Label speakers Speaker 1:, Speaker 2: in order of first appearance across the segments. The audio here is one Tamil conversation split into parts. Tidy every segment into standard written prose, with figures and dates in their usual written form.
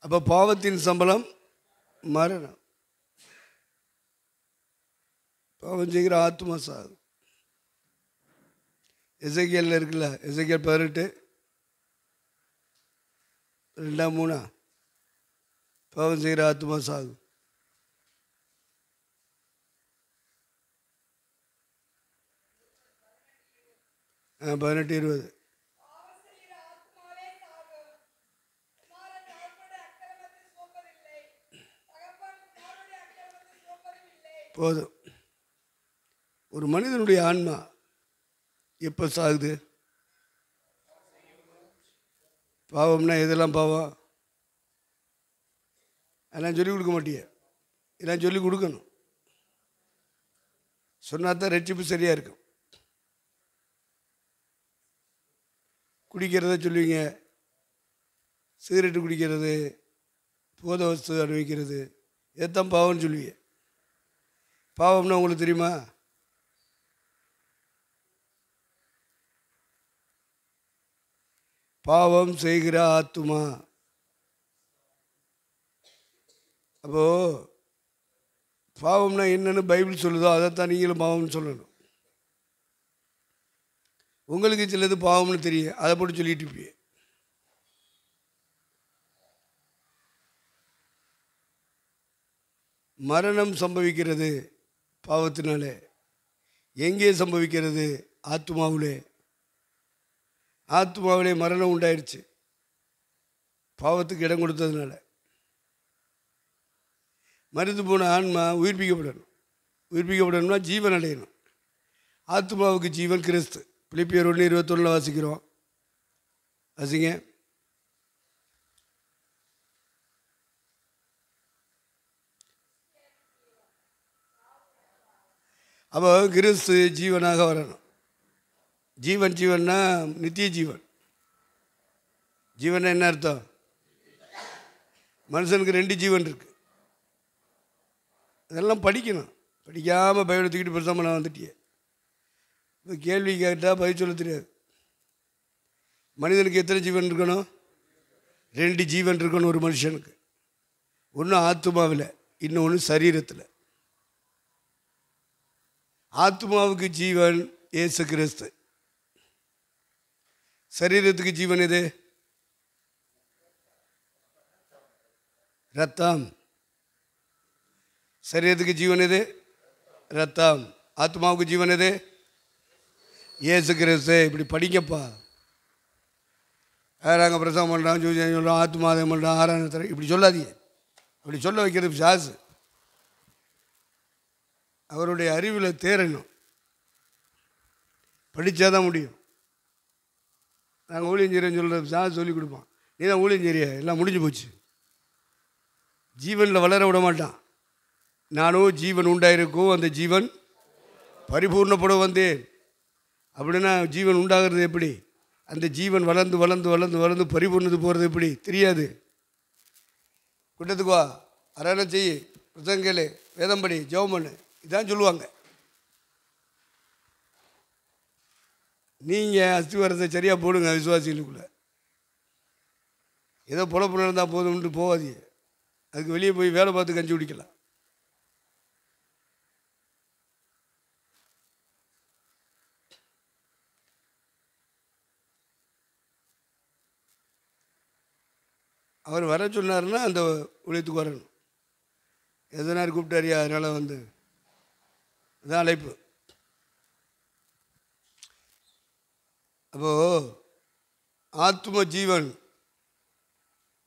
Speaker 1: அப்போ பாவத்தின் சம்பளம் மரணம். பாவம் செய்கிற ஆத்மா சாகு. எசேக்கியேல் இருக்குல்ல, எசேக்கியேல் 18 2-3 பாவம் செய்கிற ஆத்மா சாகு.
Speaker 2: ஆ
Speaker 1: 18-20 போதும். ஒரு மனிதனுடைய ஆன்மா எப்போ சாகுது? பாவம்னா எதெல்லாம் பாவம்? அதெல்லாம் சொல்லிக் கொடுக்க மாட்டியே. இதெல்லாம் சொல்லிக் கொடுக்கணும். சொன்னா தான் ரட்சிப்பு சரியாக இருக்கும். குடிக்கிறத சொல்லுவீங்க, சிகரெட்டு குடிக்கிறது, போதை வஸ்து அனுபவிக்கிறது, எதான் பாவம்னு சொல்லுவீங்க. பாவம்னா உங்களுக்கு தெரியுமா? பாவம் செய்கிற ஆத்துமா. அப்போ பாவம்னா என்னன்னு பைபிள் சொல்லுதோ அதைத்தான் நீங்களும் பாவம்னு சொல்லணும். உங்களுக்கு சிலது பாவம்னு தெரியும், அதை போட்டு சொல்லிட்டு இருப்பீங்க. மரணம் சம்பவிக்கிறது பாவத்தினாலே. எங்கே சம்பவிக்கிறது? ஆத்மாவிலே. ஆத்மாவிலே மரணம் உண்டாயிடுச்சு பாவத்துக்கு இடம் கொடுத்ததுனால. மரித்து போன ஆன்மா உயிர்ப்பிக்கப்படணும். உயிர்ப்பிக்கப்படணும்னா ஜீவன் அடையணும். ஆத்மாவுக்கு ஜீவன் கிறிஸ்து. பிலிப்பியர் 1:21 வாசிக்கிறோம். வாசிங்க. அப்போ கிறிஸ்து ஜீவனாக வரணும். ஜீவன்னா நித்திய ஜீவன். ஜீவன் என்ன அர்த்தம்? மனுஷனுக்கு 2 ஜீவன் இருக்கு. அதெல்லாம் படிக்கணும். படிக்காமல் பைபிளை தூக்கிட்டு பெருசாக நான் வந்துட்டியே. இப்போ கேள்வி கேட்டால் பதில் சொல்ல தெரியாது. மனிதனுக்கு எத்தனை ஜீவன் இருக்கணும்? 2 ஜீவன் இருக்கணும் ஒரு மனுஷனுக்கு. ஒன்று ஆத்மாவில், இன்னொன்று சரீரத்தில். ஆத்மாவுக்கு ஜீவன் இயேசு கிறிஸ்து. சரீரத்துக்கு ஜீவன் எது? ரத்தம். சரீரத்துக்கு ஜீவன் எது? ரத்தம். ஆத்மாவுக்கு ஜீவன் எது? இயேசு கிறிஸ்து. இப்படி படிக்கப்பா. நாங்கள் பிரசவம் பண்ணுறோம், சொல்கிறோம், ஆத்மாதம் பண்ணுறோம், ஆராதனை, இப்படி சொல்லாதீங்க. அப்படி சொல்ல வைக்கிறது சாசு. அவருடைய அறிவில் தேரணும். படித்தாதான் முடியும். நாங்கள் ஊழியஞ்சேரின்னு சொல்கிறது சாசு சொல்லிக் கொடுப்போம். நீ தான் ஊழியஞ்சேரியா, எல்லாம் முடிஞ்சு போச்சு. ஜீவனில் வளர விட மாட்டான். நானும் ஜீவன் உண்டாயிருக்கும், அந்த ஜீவன் பரிபூர்ணப்பட வந்தேன். அப்படின்னா ஜீவன் உண்டாகிறது எப்படி? அந்த ஜீவன் வளர்ந்து வளர்ந்து வளர்ந்து வளர்ந்து பரிபூர்ணது போகிறது எப்படி? தெரியாது. கூட்டத்துக்கு வா, அரணை செய், பிரசங்கேளு, வேதம் படி, ஜெபம் பண்ணு, இதான் சொல்லுவாங்க. நீங்கள் அஸ்திவாரத்தை சரியாக போடுங்க விசுவாசிகளுக்குள்ள. ஏதோ பொழப்பு நடந்தால் போதும்ன்ட்டு போகாதீங்க. அதுக்கு வெளியே போய் வேலை பார்த்து கஞ்சி குடிக்கலாம். அவர் வர சொன்னார்னா அந்த ஊழியத்துக்கு வரணும். எதனார் கூப்பிட்டாரியா, அதனால் வந்து அதான் அழைப்பு. அப்போது ஆத்ம ஜீவன்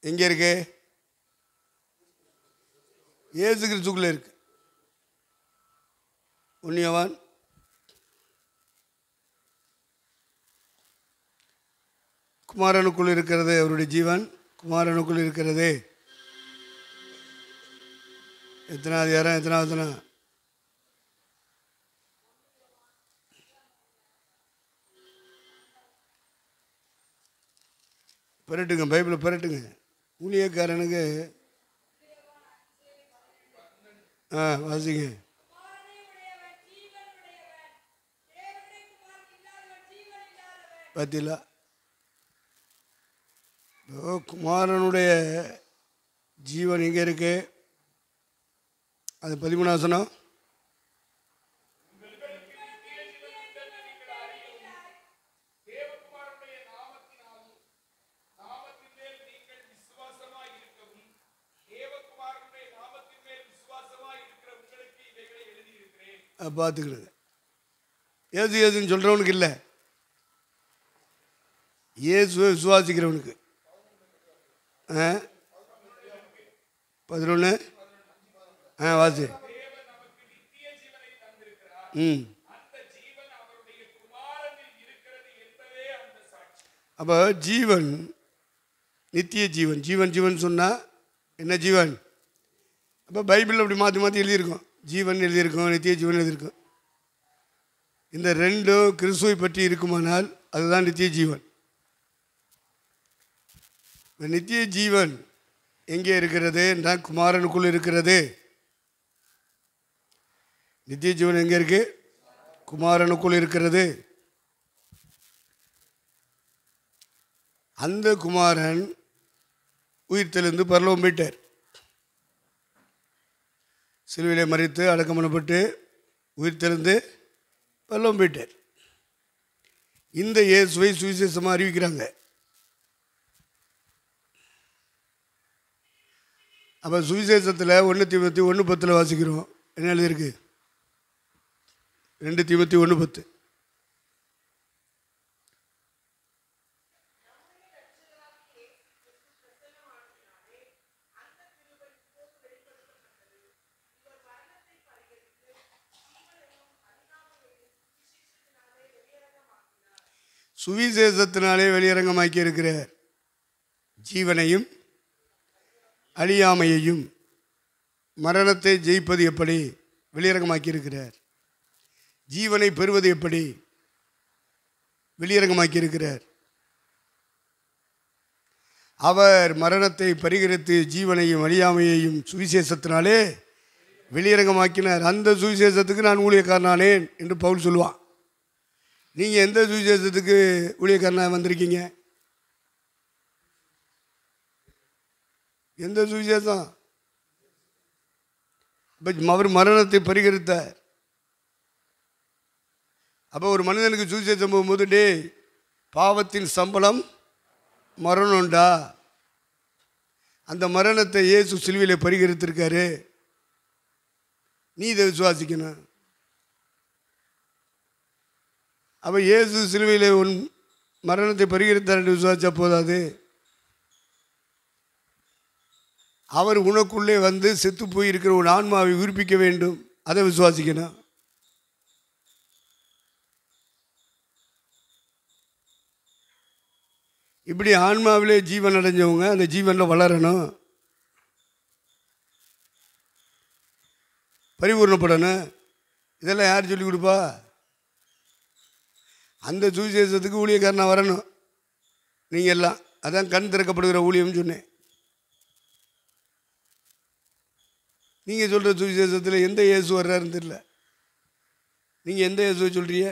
Speaker 1: எங்கே இருக்கு? இயேசு கிறிஸ்துக்குள்ளே இருக்கு. 1 யோவான் குமாரனுக்குள் இருக்கிறது அவருடைய ஜீவன். குமாரனுக்குள் இருக்கிறது. எத்தனாவது யாரும் எத்தனாவதுனா பெரட்டுங்க, பைபிளை பெரட்டுங்க. ஊழியக்காரனுக்கு வாசிங்க. பார்த்தீங்களா? குமாரனுடைய ஜீவன் எங்கே இருக்கு? அது 13 வசனம். பார்த்துக்கிறது. ஏசுன்னு சொல்கிறவனுக்கு இல்லை, இயேசுவை விசுவாசிக்கிறவனுக்கு. 11 வாசி. அப்போ ஜீவன் நித்திய ஜீவன். ஜீவன் ஜீவன் சொன்னால் என்ன ஜீவன்? அப்போ பைபிளில் அப்படி மாற்றி மாற்றி எழுதியிருக்கோம். ஜீவன் எழுதியிருக்கோம், நித்திய ஜீவன் எழுதியிருக்கோம். இந்த ரெண்டும் கிறிஸ்துவை பற்றி இருக்குமானால் அதுதான் நித்திய ஜீவன். இந்த நித்திய ஜீவன் எங்கே இருக்கிறது என்றால் குமாரனுக்குள் இருக்கிறது. நித்திய ஜீவன் எங்கே இருக்கு? குமாரனுக்குள் இருக்கிறது. அந்த குமாரன் உயிர்த்தெழுந்து பரலோகம் போயிட்டார். சிலுவையிலே மரித்து அடக்கம் பண்ணப்பட்டு உயிர்த்தெழுந்து பரலோகம் போயிட்டார். இந்த இயேசுவை சுவிசேஷமாக அறிவிக்கிறாங்க. அப்போ சுவிசேஷத்தில் 1 தீமோத்தி 1:10 வாசிக்கிறோம். என்ன எழுதியிருக்கு? 2 தீமோத்தி 1:10. சுவிசேஷத்தினாலே வெளியரங்கமாக்கி இருக்கிற ஜீவனையும் அழியாமையையும் மரணத்தை ஜெயிப்பது எப்படி வெளியரங்கமாக்கி இருக்கிறார். ஜீவனை பெறுவது எப்படி வெளியரங்கமாக்கி இருக்கிறார். அவர் மரணத்தை பரிகரித்து ஜீவனையும் அழியாமையையும் சுவிசேஷத்தினாலே வெளியரங்கமாக்கினார். அந்த சுவிசேஷத்துக்கு நான் ஊழியக்காரனானேன் என்று பவுல் சொல்லுவான். நீங்கள் எந்த சுவிசேஷத்துக்கு ஊழியக்காரனாக வந்திருக்கீங்க? எந்த சுவிசேஷம்? அவர் மரணத்தை பரிகரித்தார். அப்போ ஒரு மனிதனுக்கு சுவிசேஷம் போகும்போது, டே பாவத்தின் சம்பளம் மரணம்டா, அந்த மரணத்தை இயேசு சிலுவையிலே பரிகரித்திருக்காரு, நீ இதை விசுவாசிக்கணும். அப்போ இயேசு சிலுவையிலே உன் மரணத்தை பரிகரித்தார் என்று விசுவாசிச்சா போதாது, அவர் உனக்குள்ளே வந்து செத்து போயிருக்கிற ஒரு ஆன்மாவை உயிர்ப்பிக்க வேண்டும், அதை விசுவாசிக்கணும். இப்படி ஆன்மாவிலே ஜீவன் அடைஞ்சவங்க அந்த ஜீவனில் வளரணும், பரிபூர்ணப்படணும். இதெல்லாம் யார் சொல்லிக் கொடுப்பா? அந்த சுவிசேஷத்துக்கு ஊழியக்காரனாக வரணும் நீங்கள் எல்லாம். அதான் கண் திறக்கப்படுகிற ஊழியம்னு சொன்னேன். நீங்கள் சொல்கிற சுவிசேஷத்தில் எந்த இயேசு வர்றாருன்னு தெரியல. நீங்கள் எந்த இயேசுவை சொல்கிறீங்க?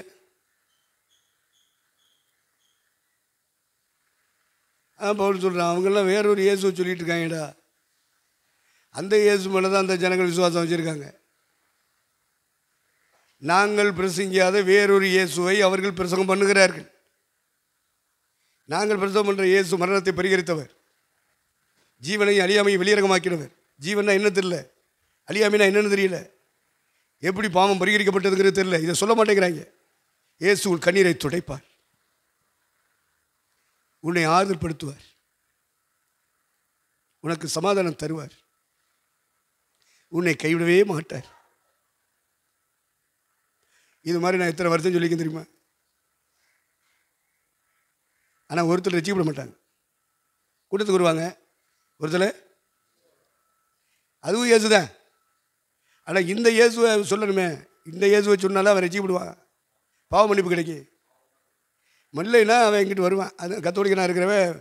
Speaker 1: பவுல் சொல்கிறான், அவங்கெல்லாம் வேறொரு இயேசுவை சொல்லிட்டு இருக்காங்கடா. அந்த இயேசு மேலே தான் அந்த ஜனங்கள் விசுவாசம் வச்சுருக்காங்க. நாங்கள் பிரசங்கியாத வேறொரு இயேசுவை அவர்கள் பிரசங்கம் பண்ணுகிறார்கள். நாங்கள் பிரசங்கம் பண்ணுற இயேசு மரணத்தை பரிகரித்தவர், ஜீவனை அழியாமையை வெளியரங்கமாக்கினவர். ஜீவனா என்ன தெரியல, அழியாமைனா என்னன்னு தெரியல, எப்படி பாவம் பரிகரிக்கப்பட்டதுங்கிறது தெரியல. இதை சொல்ல மாட்டேங்கிறாங்க. இயேசு உன் கண்ணீரை துடைப்பார், உன்னை ஆறுதல் படுத்துவார், உனக்கு சமாதானம் தருவார், உன்னை கைவிடவே மாட்டார். இது மாதிரி நான் எத்தனை வருஷம் சொல்லிக்க தெரியுமா? ஆனால் ஒருத்தர் ரசிக்கப்பட மாட்டாங்க. கூட்டத்துக்கு வருவாங்க ஒருத்தர், அதுவும் இயேசு தான். ஆனால் இந்த இயேசுவை சொல்லணுமே, இந்த இயேசுவை சொன்னாலும் அவன் ரசிக்கப்படுவான், பாவ மன்னிப்பு கிடைக்கும். மல்லைன்னா அவன் எங்கிட்ட வருவான். அது கத்தோலிக்கனாக இருக்கிறவன்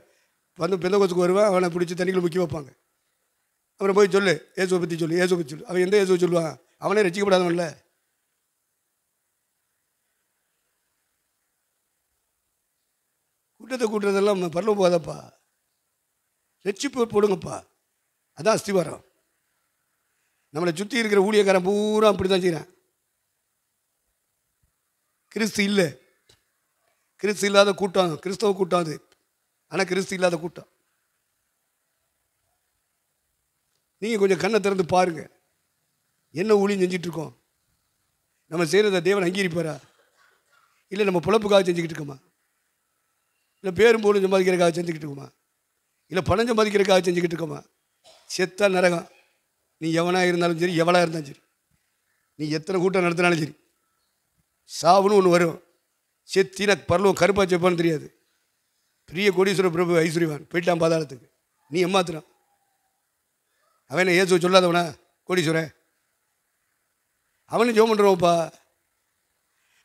Speaker 1: வந்து பெந்தகோஸ்துக்கு வருவான், அவனை பிடிச்சி தண்ணிக்குள்ள முக்கி வைப்பாங்க. அப்புறம் போய் சொல்லு இயேசுவை பற்றி சொல்லு, இயேசுவை பற்றி சொல்லு. அவன் எந்த இயேசுவை சொல்லுவான்? அவனே ரசிக்கப்படாதவன்ல. கூட்டத்தை கூட்டுறதெல்லாம் பரலோகம் போகாதப்பா. ரட்சிப்பு போடுங்கப்பா, அதான் அஸ்திவாரம். நம்மளை சுற்றி இருக்கிற ஊழியக்காரன் பூரா அப்படி தான் செய்கிறான். கிறிஸ்து இல்லை, கிறிஸ்து இல்லாத கூட்டம், கிறிஸ்தவ கூட்டம் அது. ஆனால் கிறிஸ்து இல்லாத கூட்டம். நீங்கள் கொஞ்சம் கண்ணை திறந்து பாருங்கள், என்ன ஊழியம் செஞ்சிட்ருக்கோம்? நம்ம செய்கிறத தேவன் அங்கீகரிப்பாரா? இல்லை நம்ம பிழப்புக்காக செஞ்சுக்கிட்டு இருக்கோமா? இல்லை பேரும் போலும் சம்பாதிக்கிறதுக்காக செஞ்சுக்கிட்டு இருக்கோமா? இல்லை பணம் சம்பாதிக்கிறதுக்காக செஞ்சுக்கிட்டு இருக்கோமா? செத்தா நரகம். நீ எவனாக இருந்தாலும் சரி, எவளாக இருந்தாலும் சரி, நீ எத்தனை கூட்டம் நடத்தினாலும் சரி, சாவுன்னு ஒன்று வரும். செத்தின பரலோகம் கருப்பா செப்பான்னு தெரியாது. பெரிய கோடீஸ்வர பிரபு ஐஸ்வர்யவான் போயிட்டான் பாதாளத்துக்கு. நீ ஏமாத்துறான். அவனை ஏசு சொல்லாதவனா கோடீஸ்வரன்? அவனு ஜெபம் பண்ணுறவன்ப்பா.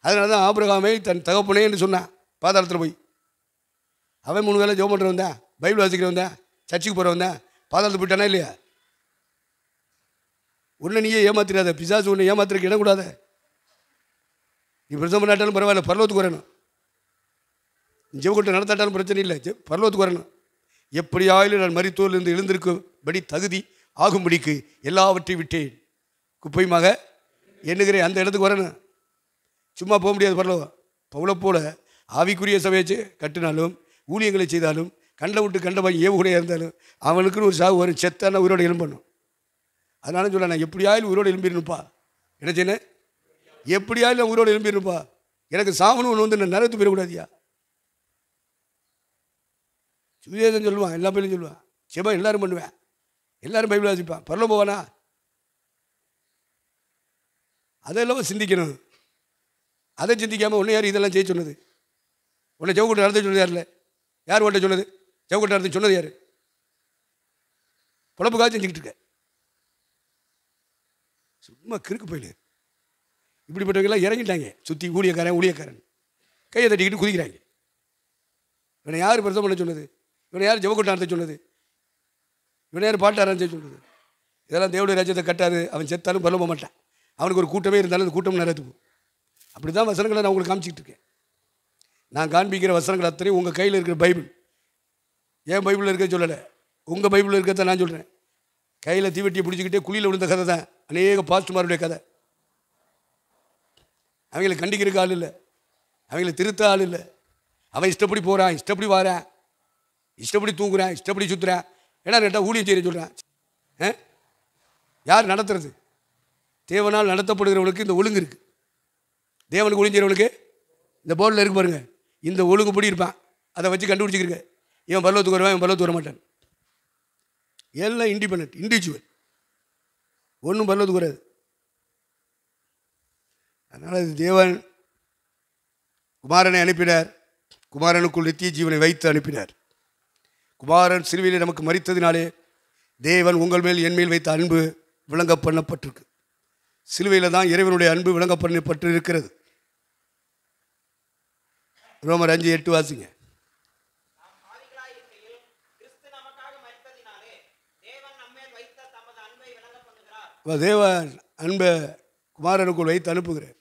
Speaker 1: அதனால தான் ஆபிரகாமை தன் தகப்பனேன்னு சொன்னான் பாதாளத்தில் போய். அவன் 3 வேளை ஜெபம் பண்ணுறவன் தான், பைபிள் வாசிக்கிறவன் தான், சர்ச்சுக்கு போகிறவன் தான். பாதாளத்துக்கு போயிட்டானா இல்லையா? உன்னை நீயே ஏமாத்திராத. பிசாசு உன்னை ஏமாத்துறதுக்கு இடம் கூடாத. நீ பிரசவம் பண்ணாட்டாலும் பரவாயில்ல, பரலோகத்துக்கு வரணும். ஜெபக்கூட்டம் நடத்தாட்டாலும் பிரச்சனை இல்லை, பரலோகத்துக்கு வரணும். எப்படியாயிலும் நான் மரித்தோரிலிருந்து எழுந்திருக்கும்படி தகுதி ஆகும்படிக்கு எல்லாவற்றையும் விட்டேன், குப்பையுமாக எண்ணுகிறேன். அந்த இடத்துக்கு வரணும். சும்மா போக முடியாது பரலோகம். பவுலை போல ஆவிக்குரிய சபையை கட்டினாலும், ஊழியங்களை செய்தாலும், கண்ட விட்டு கண்டவன் ஏவுகணையாக இருந்தாலும் அவனுக்குன்னு ஒரு சாவு வரும். செத்தான உயிரோடு எழும்பணும். அதனால சொல்ல, நான் எப்படியாயிலும் உயிரோடு எழும்பிடணுப்பா. என்ன செய்யணும்? எப்படியாயிலும் உயிரோடு எழும்பிடணுப்பா. எனக்கு சாவணும் ஒன்று வந்து நான் நரத்து போயிடக்கூடாதியா. சுவிசேஷம் சொல்லுவான், எல்லா பேரும் சொல்லுவான், செபம் எல்லாரும் பண்ணுவேன், எல்லாரும் பைபிள் வாசிப்பான். பரலோகம் போவானா? அதெல்லாம் சிந்திக்கணும். அதை சிந்திக்காமல் ஒன்று யார் இதெல்லாம் செய்ய சொன்னது? உன்னை ஜெபக்கூட்டம் நடத்த சொன்னது யார்? இல்லை, யார் உன்ட்ட சொன்னது? ஜெபக்கூட்டம் நடத்த சொன்னது யார்? பொழப்புக்காக செஞ்சுக்கிட்டு இருக்க. சும்மா கிறுக்கு போயிடு. இப்படிப்பட்டவங்கெல்லாம் இறங்கிட்டாங்க சுற்றி. ஊழியக்காரன் கையை தட்டிக்கிட்டு குதிக்கிறாங்க. இவனை யார் பிரசவம் பண்ண சொன்னது? இவனை யார் ஜெபக்கூட்டம் நடத்த சொன்னது? இவனை யார் பாட்டு ஆரம்பிச்ச சொன்னது? இதெல்லாம் தேவனுடைய ராஜ்யத்தை கட்டாது. அவன் செத்தாலும் பரலோக மாட்டான். அவனுக்கு ஒரு கூட்டமே இருந்தாலும் அந்த கூட்டம் நடத்துக்கும். அப்படி தான் வசனங்களை நான் உங்களுக்கு காமிச்சிக்கிட்டு இருக்கேன். நான் காண்பிக்கிற வசனங்கள் அத்தனையும் உங்கள் கையில் இருக்கிற பைபிள். ஏன் பைபிளில் இருக்க சொல்லலை, உங்கள் பைபிளில் இருக்கிறத நான் சொல்கிறேன். கையில் தீவெட்டியை பிடிச்சிக்கிட்டே குழியில் விழுந்த கதை தான் அநேக பாஸ்ட்மாருடைய கதை. அவங்களை கண்டிக்கிறதுக்கு ஆள் இல்லை, அவங்களை திருத்த ஆள் இல்லை. அவன் இஷ்டப்படி போகிறான், இஷ்டப்படி வாரான், இஷ்டப்படி தூங்குறான், இஷ்டப்படி சுற்றுறான். ஏன்னா கேட்டால் ஊழியம் செய்ய சொல்கிறான். யார் நடத்துறது? தேவனால் நடத்தப்படுகிறவனுக்கு இந்த ஒழுங்கு இருக்குது. தேவனுக்கு ஒழுங்கு செய்கிறவனுக்கு இந்த போர்டில் இருக்கு பாருங்க, இந்த ஒழுங்குபடி இருப்பான். அதை வச்சு கண்டுபிடிச்சிக்கிருக்க. இவன் பரலோகத்துக்கு வருவான், இவன் பரலோகத்துக்கு வர மாட்டான். எல்லாம் இண்டிபெண்ட், இண்டிவிஜுவல். ஒன்றும் பரலோகத்துக்கு வராது. அதனால் இது தேவன் குமாரனை அனுப்பினார். குமாரனுக்குள் நித்திய ஜீவனை வைத்து அனுப்பினார். குமாரன் சிலுவையிலே நமக்கு மரித்ததினாலே தேவன் உங்கள் மேல் என் மேல் வைத்த அன்பு விளங்க பண்ணப்பட்டிருக்கு. சிலுவையில் தான் இறைவனுடைய அன்பு விளங்க பண்ணப்பட்டு இருக்கிறது. ரோமர் 5:8 வாசிங்க. தேவன் அன்பை குமாரனுக்குள் வைத்து அனுப்புகிறார்.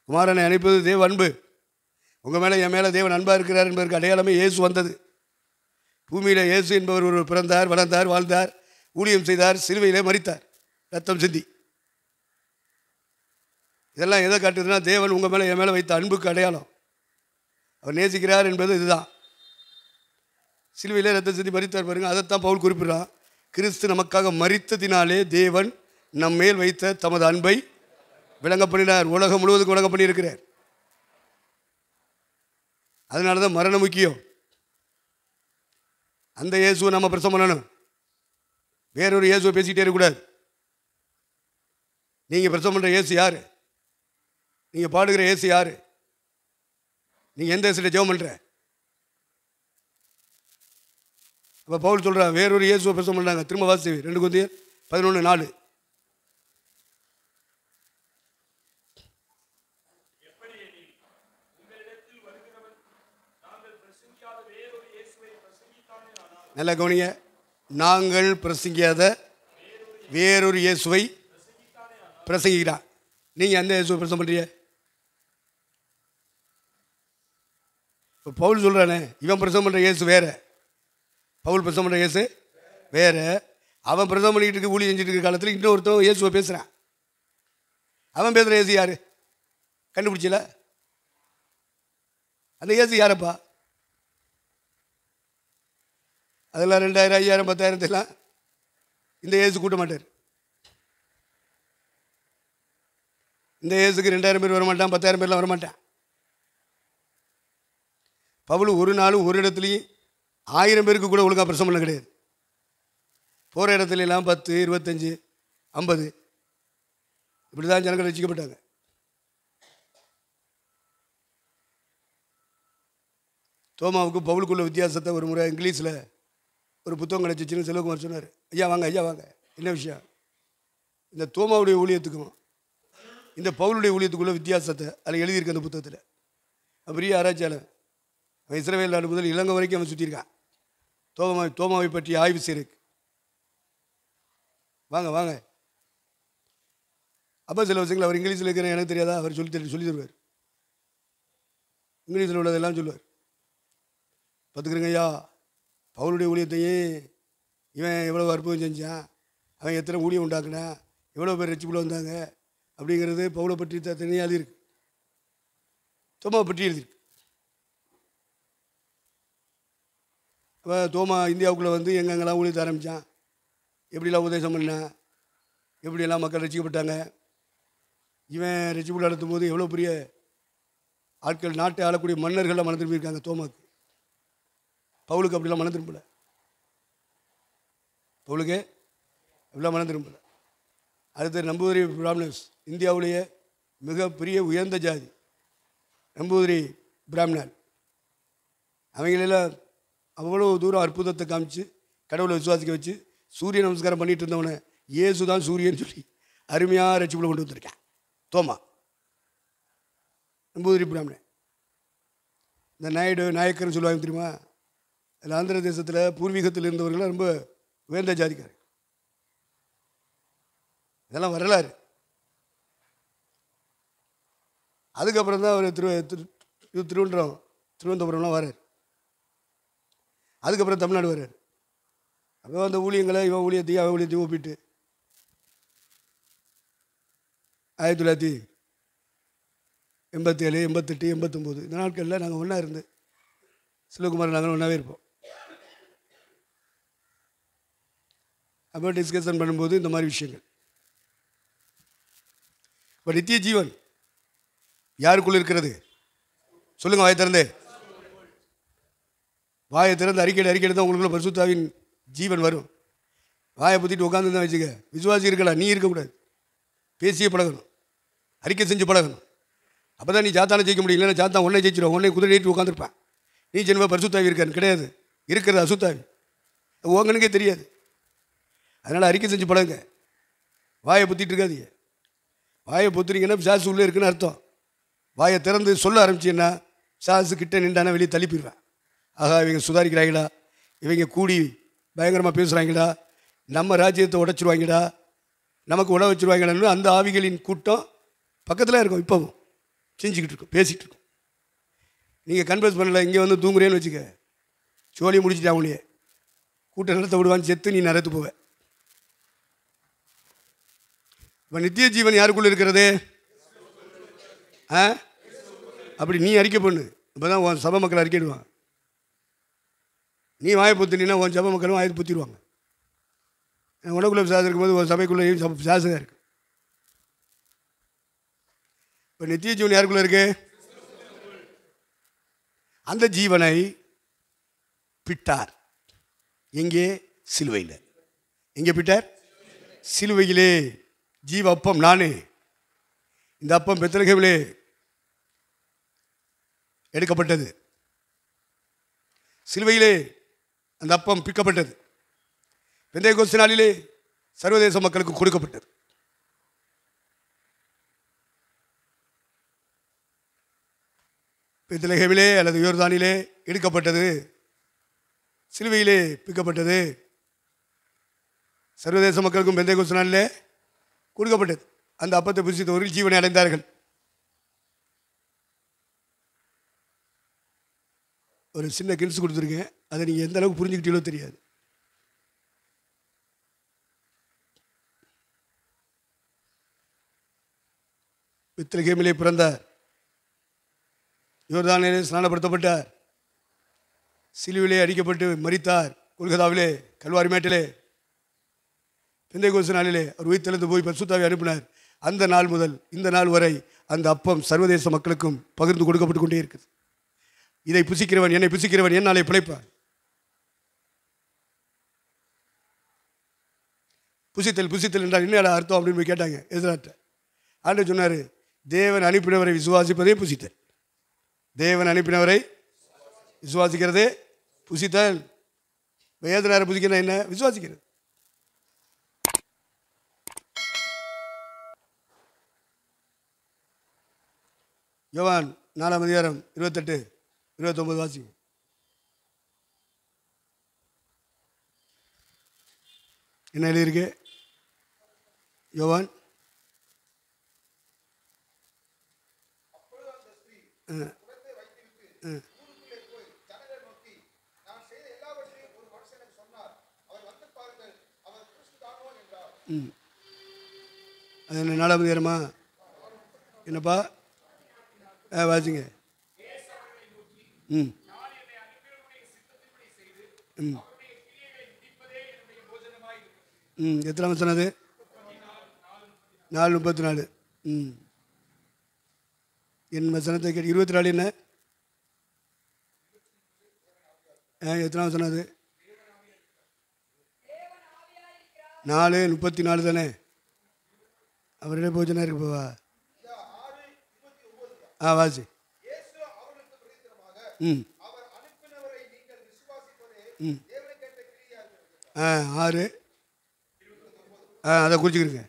Speaker 1: குமாரனை அனுப்பது தேவ அன்பு. உங்கள் மேலே என் மேலே தேவன் அன்பாக இருக்கிறார் என்பதற்கு அடையாளமே இயேசு வந்தது. பூமியில் இயேசு என்பவர் ஒரு பிறந்தார், வளர்ந்தார், வாழ்ந்தார், ஊழியம் செய்தார், சிலுவையிலே மரித்தார், ரத்தம் சிந்தி. இதெல்லாம் எதை காட்டுதுன்னா தேவன் உங்கள் மேலே என் மேலே வைத்த அன்புக்கு அடையாளம். அவர் நேசிக்கிறார் என்பது இதுதான். சிலுவையிலே ரத்தம் சிந்தி மரித்தார் பாருங்க. அதைத்தான் பவுல் குறிப்பிடுறான். கிறிஸ்து நமக்காக மரித்ததினாலே தேவன் நம் மேல் வைத்த தமது அன்பை விளங்க பண்ணினார். உலகம் முழுவதுக்கு விளங்க பண்ணியிருக்கிறார். அதனால தான் மரணம் முக்கியம். அந்த இயேசுவை நம்ம பிரசவம் பண்ணணும். வேறொரு இயேசுவை பேசிக்கிட்டே இருக்கக்கூடாது. நீங்கள் பிரசவம் பண்ணுற இயேசு யார்? நீங்கள் பாடுகிற இயேசு யார்? நீங்கள் எந்த இயேசுல ஜெபம் பண்ணுற? அப்போ பவுல் சொல்கிறான், வேறொரு இயேசுவை பிரசவம் பண்ணுறாங்க. திரும்ப வாசி 2 Corinthians 11:4. நல்லா கவனிங்க. நாங்கள் பிரசங்கியாத வேறொரு இயேசுவை பிரசங்கிக்கிறான். நீங்கள் எந்த இயேசுவை பிரசங்கம் பண்ணுறீங்க? இப்போ பவுல் சொல்கிறானே, இவன் பிரசவம் பண்ணுற இயேசு வேறு, பவுல் பிரசவம் பண்ணுற இயேசு வேறு. அவன் பிரசவம் பண்ணிக்கிட்டு இருக்க ஊழி செஞ்சுட்டு இருக்க காலத்தில் இன்னொருத்தன் இயேசுவை பேசுகிறான். அவன் பேசுகிற இயேசு யார் கண்டுபிடிச்சல? அந்த இயேசு யாரப்பா? அதெல்லாம் 2000, 5000, 10,000 இந்த இயேசு கூட்ட மாட்டார். இந்த இயேசுக்கு 2000 பேர் வரமாட்டான், 10,000 பேர்லாம் வரமாட்டான். பவுல் ஒரு நாளும் ஒரு இடத்துலையும் 1000 பேருக்கு கூட ஒழுங்காக பிரசவம் பண்ண கிடையாது. போகிற இடத்துல எல்லாம் 10, 25, 50 இப்படி தான் ஜனங்கள் ரசிக்கப்பட்டாங்க. தோமாவுக்கு பவுலுக்குள்ள வித்தியாசத்தை ஒரு முறை இங்கிலீஷில் ஒரு புத்தகம் கிடச்சிச்சின்னு செல்வகுமார் சொன்னார். ஐயா வாங்க, ஐயா வாங்க, என்ன விஷயம்? இந்த தோமாவுடைய ஊழியத்துக்கும் இந்த பவுலுடைய ஊழியத்துக்குள்ள வித்தியாசத்தை அதில் எழுதியிருக்கு அந்த புத்தகத்தில். பெரிய ஆராய்ச்சியாளர், அவன் இஸ்ரவேல் நாடு முதல் இலங்கை வரைக்கும் அவன் சுற்றியிருக்கான் தோமாவை பற்றி ஆய்வு செய்யறதுக்கு. வாங்க வாங்க. அப்போ சில விஷயங்கள் அவர் இங்கிலீஷில் இருக்கிற எனக்கு தெரியாதா, அவர் சொல்லி தருவார். இங்கிலீஷில் உள்ளதெல்லாம் சொல்லுவார். பார்த்துக்கிறேங்க ஐயா, பவுலுடைய ஊழியத்தையும் இவன் எவ்வளோ அற்புதம் செஞ்சான், அவன் எத்தனை ஊழியம் உண்டாக்குனான், எவ்வளோ பேர் ரட்சிப்புள்ள வந்தாங்க அப்படிங்கிறது பவுலை பற்றி தனியாக எழுதியிருக்கு, தோமாவை பற்றி எழுதியிருக்கு. அப்போ தோமா இந்தியாவுக்குள்ளே வந்து எங்கெங்கெல்லாம் ஊழியத்தை ஆரம்பித்தான், எப்படிலாம் உபதேசம் பண்ணான், எப்படியெல்லாம் மக்கள் ரசிக்கப்பட்டாங்க, இவன் ரட்சிப்புள்ள நடத்தும் போது எவ்வளோ பெரிய ஆட்கள், நாட்டை ஆளக்கூடிய மன்னர்கள்லாம் மனம் திரும்பியிருக்காங்க தோமாவுக்கு. பவுலுக்கு அப்படிலாம் மனம் திரும்பலை. பவுலுக்கு அப்படிலாம் மனம் திரும்பலை. அடுத்து நம்பூதிரி பிராமணர்ஸ், இந்தியாவிலேயே மிகப்பெரிய உயர்ந்த ஜாதி நம்பூதிரி பிராமணர். அவங்களெல்லாம் அவ்வளோ தூரம் அற்புதத்தை காமிச்சு கடவுளை விசுவாசிக்க வச்சு சூரிய நமஸ்காரம் பண்ணிட்டு இருந்தவனை இயேசு தான் சூரியன் சொல்லி அருமையாக ரட்சிப்புள்ள கொண்டு வந்திருக்கேன் தோமா, நம்பூதிரி பிராமணன். இந்த நாயக்கர்னு சொல்லுவாங்க தெரியுமா, அதில் ஆந்திர தேசத்தில் பூர்வீகத்தில் இருந்தவர்கள்லாம் ரொம்ப உயர்ந்த ஜாதிக்காரர். இதெல்லாம் வரலாறு. அதுக்கப்புறம் தான் அவர் திருவனந்தபுரம்லாம் வர்றார். அதுக்கப்புறம் தமிழ்நாடு வர்றார். அப்போ அந்த ஊழியங்களை இவன் ஊழியத்தையும் அவன் ஊழியத்தையும் ஒப்பிட்டு 1987, 88, 89 இந்த நாட்களில் நாங்கள் ஒன்றா இருந்து சிவகுமார் நாங்கள் ஒன்றாவே இருப்போம். அப்போ டிஸ்கஷன் பண்ணும்போது இந்த மாதிரி விஷயங்கள். இப்போ நித்திய ஜீவன் யாருக்குள்ள இருக்கிறது சொல்லுங்கள்? வாயை திறந்து, வாயை திறந்து அறிக்கையிட தான் உங்களுக்குள்ள பரிசுத்தாவின் ஜீவன் வரும். வாயை பற்றிட்டு உட்காந்து தான் வச்சுக்க. விசுவாசி இருக்கலாம், நீ இருக்கக்கூடாது. பேசியே பழகணும், அறிக்கை செஞ்சு பழகணும். அப்போ தான் நீ சாத்தானை ஜெயிக்க முடியும். இல்லைன்னா சாத்தான் ஒன்றை ஜெயிச்சிடும், ஒன்றை குதிரை ஏற்றி உட்காந்துருப்பான். நீ ஜென்ம பரிசுத்தாவி இருக்கான்னு கிடையாது, இருக்கிறது அசுத்தாவி, உங்களுக்கே தெரியாது. அதனால் அறிக்கை செஞ்சு பழகுங்க. வாயை பொத்திட்டு இருக்காதீங்க. வாயை பொத்துறீங்கன்னா பிசாசு உள்ளே இருக்குன்னு அர்த்தம். வாயை திறந்து சொல்ல ஆரம்பிச்சின்னா பிசாசு கிட்ட நின்றானா வெளியே தள்ளிப்பிடுவேன். ஆகா, இவங்க சுதாரிக்கிறாங்களா, இவங்க கூடி பயங்கரமாக பேசுகிறாங்களா, நம்ம ராஜ்யத்தை உடைச்சிருவாங்கடா, நமக்கு உட வச்சுருவாங்களான்னு அந்த ஆவிகளின் கூட்டம் பக்கத்தில் இருக்கும். இப்போவும் செஞ்சுக்கிட்டு இருக்கோம், பேசிகிட்டு இருக்கோம். நீங்கள் கன்வெர்ஸ் பண்ணலை, இங்கே வந்து தூங்குறேன்னு வச்சுக்க, சோழியை முடிச்சுட்டு அவங்களையே கூட்டம் நடத்த விடுவான்னு செத்து நீ நடத்து போவேன். இப்போ நித்திய ஜீவன் யாருக்குள்ளே இருக்கிறது? அப்படி நீ அறிக்கை பண்ணு. இப்போ தான் உன் சபை மக்கள் அறிக்கையிடுவாங்க. நீ வாயை பொத்தினா உன் சபை மக்களும் வாயை பொத்திடுவாங்க. உனக்குள்ள விசாசம் இருக்கும்போது உன் சபைக்குள்ளேயும் விசாசம் இருக்கு. இப்போ நித்திய ஜீவன் யாருக்குள்ளே இருக்கு? அந்த ஜீவனை பிட்டார் எங்கே? சிலுவையில். எங்கே பிட்டார்? சிலுவையிலே. ஜீவ அப்பம் நானே. இந்த அப்பம் பெத்லகேமிலே எடுக்கப்பட்டது. சிலுவையிலே அந்த அப்பம் பிக்கப்பட்டது. பெந்தேகோஸ்து நாளிலே சர்வதேச மக்களுக்கு கொடுக்கப்பட்டது. பெத்லகேமிலே அல்லது யோர்தானிலே எடுக்கப்பட்டது, சிலுவையிலே பிக்கப்பட்டது. சர்வதேச மக்களுக்கும் பெந்தேகோஸ்து நாளிலே கொடுக்கப்பட்டது. அந்த அப்பத்தை புசித்தவர்கள் ஜீவனை அடைந்தார்கள். ஒரு சின்ன கின்ஸ் கொடுத்துருக்கேன். அதை நீங்கள் எந்த அளவுக்கு புரிஞ்சுக்கிட்டீங்களோ தெரியாது. பெத்லகேமிலே பிறந்தார், யோர்தானிலே ஸ்நானப்படுத்தப்பட்டார், சிலுவிலே அடிக்கப்பட்டு மரித்தார், கொல்கத்தாவிலே கல்வாரி மேட்டிலே பெந்தைகோஸ்து நாளிலே அவர் உயிர்த்தெழுந்து போய் பரிசுத்தாவை அனுப்பினார். அந்த நாள் முதல் இந்த நாள் வரை அந்த அப்பம் சர்வதேச மக்களுக்கும் பகிர்ந்து கொடுக்கப்பட்டு கொண்டே இருக்குது. இதை புசிக்கிறவன், என்னை புசிக்கிறவன் என்னாலே பிழைப்பான். புசித்தல் புசித்தல் என்றால் என்ன அர்த்தம் அப்படின்னு போய் கேட்டாங்க எதிராட்ட. ஆண்டு சொன்னார், தேவன் அனுப்பினவரை விசுவாசிப்பதே புசித்தல். தேவன் அனுப்பினவரை விசுவாசிக்கிறதே புசித்தல். வேதனாரை புசிக்கிறது என்ன? விசுவாசிக்கிறது. யோவான் 4ஆம் அதிகாரம் 28, 29 வாசிங்க. என்ன எழுதியிருக்கு? யோவான் அது என்ன 4ஆம் அதிகாரமா? என்னப்பா வாசிங்க. எத்தனை வசனம் அது? 4:34. என் வசனத்தை கேட்டு 24 என்ன? எத்தனை வசனம் அது? 4:34 தானே? அவருடைய போஜனா இருக்கு போவா. வாசி. 6 அதை குறிச்சிக்கிறீங்க.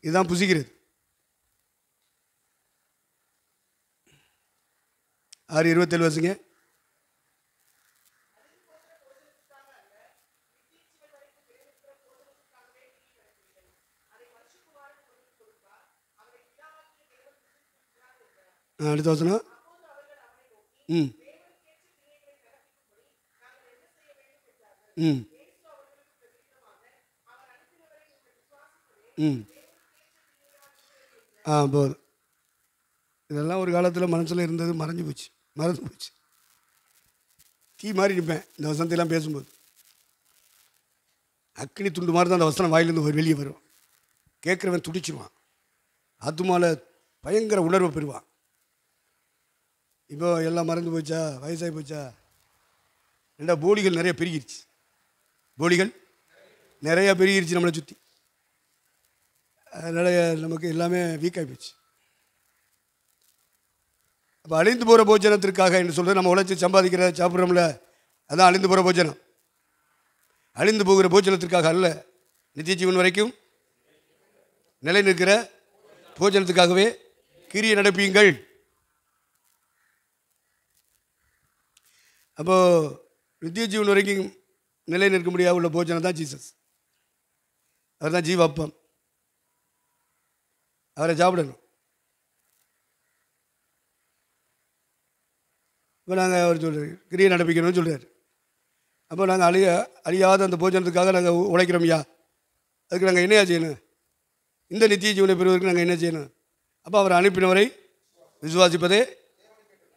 Speaker 1: இதுதான் புசிக்கிறது. 6:27 வாசிங்க. அடுத்த வசனம். போதும். இதெல்லாம் ஒரு காலத்தில் மனசில் இருந்தது, மறைஞ்சு போச்சு, மறந்து போச்சு. தீ மாதிரி நிற்பேன் இந்த வசனத்தையெல்லாம் பேசும்போது. அக்கினி துண்டு மாதிரி தான் அந்த வசனம் வாயிலிருந்து வெளியே வரும். கேட்குறவன் துடிச்சிருவான், ஆத்துமால பயங்கர உணர்வை பெறுவான். இப்போ எல்லாம் மறந்து போச்சா, வயசாகி போச்சா? ரெண்டா போலிகள் நிறைய பெருகிருச்சு, போலிகள் நிறையா பெருகிருச்சு நம்மளை சுற்றி. அதனால் நமக்கு எல்லாமே வீக்காகி போச்சு. அப்போ அழிந்து போகிற போஜனத்திற்காக என்று சொல்கிறது, நம்ம உழைச்சி சம்பாதிக்கிற சாப்பிட்றோம்ல, அதான் அழிந்து போகிற போஜனம். அழிந்து போகிற போஜனத்திற்காக அல்ல, நித்திய ஜீவன் வரைக்கும் நிலை நிற்கிற போஜனத்துக்காகவே கிரியை நடப்பீங்கள். அப்போது நித்திய ஜீவன் வரைக்கும் நிலை நிற்க முடியாது உள்ள போஜனம் தான் ஜீசஸ். அவர் தான் ஜீவ அப்பம். அவரை சாப்பிடணும். இப்போ நாங்கள் அவர் சொல்கிறார் கிரியை நடப்பிக்கணும்னு சொல்கிறார். அப்போ நாங்கள் அழியாத அந்த போஜனத்துக்காக நாங்கள் உழைக்கிறோம்யா. அதுக்கு நாங்கள் என்னையா செய்யணும்? இந்த நித்திய ஜீவனை பெறுவதற்கு நாங்கள் என்ன செய்யணும்? அப்போ அவர் அனுப்பினவரை விசுவாசிப்பதே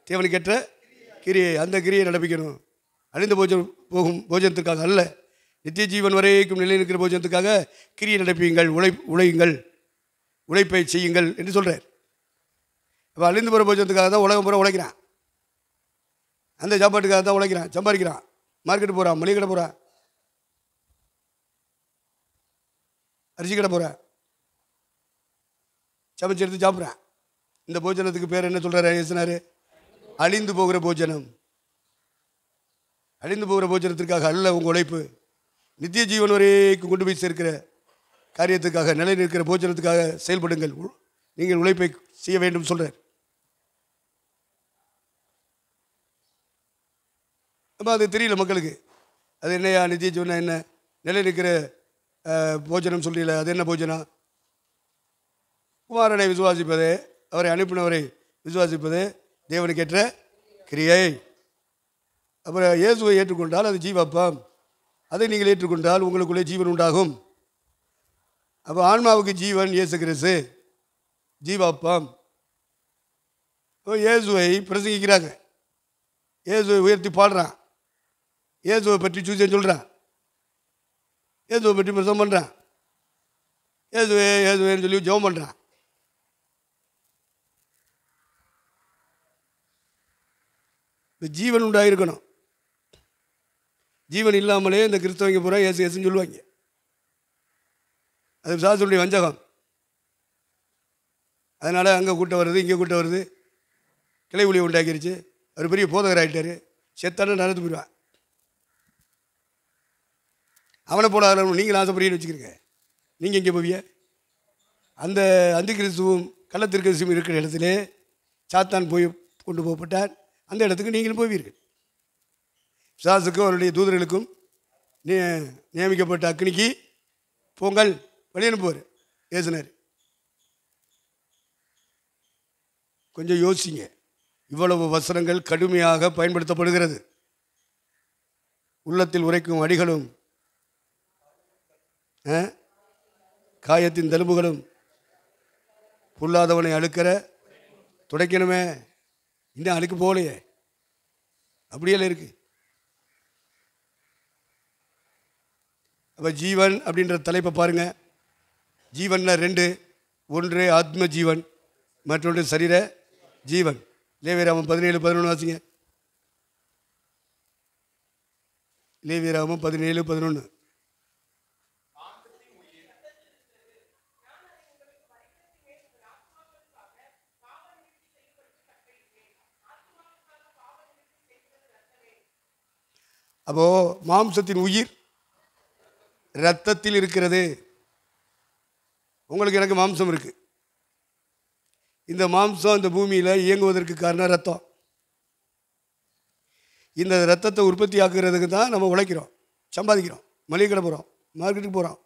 Speaker 1: தேவனுக்கேற்ற கிரியை. அந்த கிரியை நடப்பிக்கணும். அழிந்து போகும் போஜனத்துக்காக அல்ல, நித்திய ஜீவன் வரைக்கும் நிலை நிற்கிற போஜனத்துக்காக கிரியை நடப்பீங்கள், உழையுங்கள், உழைப்பை செய்யுங்கள் என்று சொல்கிறார். அப்போ அழிந்து போகிற போஜனத்துக்காக தான் உலகம் பூரா உழைக்கிறான். அந்த சாப்பாட்டுக்காக தான் உழைக்கிறான், சம்பாதிக்கிறான், மார்க்கெட்டு போகிறான், மளிகை கடை போகிறான், அரிசி கடை போகிறான், சமைச்சு எடுத்து சாப்பிட்றான். இந்த போஜனத்துக்கு பேர் என்ன சொல்கிறாரு இயேசுனாரு? அழிந்து போகிற போஜனம். அழிந்து போகிற போஜனத்திற்காக அல்ல உங்கள் உழைப்பு, நித்திய ஜீவன் வரைக்கும் கொண்டு போய் சேர்க்கிற காரியத்துக்காக, நிலை நிற்கிற போஜனத்துக்காக செயல்படுங்கள், நீங்கள் உழைப்பை செய்ய வேண்டும் சொல்கிறார். அப்போ அது தெரியல மக்களுக்கு. அது என்னையா நித்திய ஜீவனா என்ன? நிலை நிற்கிற போஜனம் சொல்றீங்களே, அது என்ன போஜனம்? குமாரனை விசுவாசிப்பதே, அவரை அனுப்பினவரை விசுவாசிப்பதே தேவனுக்கேற்ற கிரியை. அப்புறம் இயேசுவை ஏற்றுக்கொண்டால் அது ஜீவப்பம். அதை நீங்கள் ஏற்றுக்கொண்டால் உங்களுக்குள்ளே ஜீவன் உண்டாகும். அப்போ ஆன்மாவுக்கு ஜீவன் இயேசு கிறிஸ்து ஜீவாப்பம். இயேசுவை பிரசங்கிக்கிறாங்க, இயேசுவை உயர்த்தி பாடுறான், இயேசுவை பற்றி சூசன் சொல்கிறான், இயேசுவை பற்றி பிரசவம் பண்ணுறான், இயேசுவே இயேசுவேன்னு சொல்லி ஜெபம் பண்ணுறான். இந்த ஜீவன் உண்டாயிருக்கணும். ஜீவன் இல்லாமலே இந்த கிறிஸ்தவங்க பூரா இயேசு இயேசுன்னு சொல்லுவாங்க. அது சாசுடைய வஞ்சகம். அதனால் அங்கே கூட்டம் வருது, இங்கே கூட்டம் வருது, கிளை ஒளி உண்டாக்கிருச்சு. அவர் பெரிய போதகர் ஆகிட்டார். செத்தான நடந்து போயிடுவான். அவனை போல நீங்கள் ஆசைப்படுறீன்னு வச்சுக்கிறீங்க. நீங்கள் எங்கே போவிய? அந்த அந்தி கிறிஸ்துவும் கள்ளத்திற்கிறிஸ்துவும் இருக்கிற இடத்துல சாத்தான் போய் கொண்டு போகப்பட்டார். அந்த இடத்துக்கு நீங்களும் போவீர்கள். பிசாசுக்கும் அவருடைய தூதர்களுக்கும் நியமிக்கப்பட்ட அக்னிக்கு பொங்கல் வழி அனுப்புவார் ஏசுனார். கொஞ்சம் யோசிங்க. இவ்வளவு வசனங்கள் கடுமையாக பயன்படுத்தப்படுகிறது. உள்ளத்தில் உரைக்கும் அடிகளும் காயத்தின் தழும்புகளும் பொல்லாதவனை அழுக்கிற துடைக்கணுமே. இன்னும் அழுக்கு போகலையே, அப்படியெல்லாம் இருக்கு. அப்போ ஜீவன் அப்படின்ற தலைப்பை பாருங்க. ஜீவன்ல ரெண்டு, ஒன்று ஆத்ம ஜீவன், மற்றொன்று சரீர ஜீவன். லேவியராமம் 17:11 வாசிங்க. லேவியராமம் 17:11. அப்போ மாம்சத்தின் உயிர் இரத்தத்தில் இருக்கிறது. உங்களுக்கு எனக்கு மாம்சம் இருக்கு. இந்த மாம்சம் இந்த பூமியில் இயங்குவதற்கு காரணம் ரத்தம். இந்த ரத்தத்தை உற்பத்தி ஆக்குறதுக்கு தான் நம்ம உழைக்கிறோம், சம்பாதிக்கிறோம். மளிகை கடை போகிறோம், மார்க்கெட்டுக்கு போகிறோம்,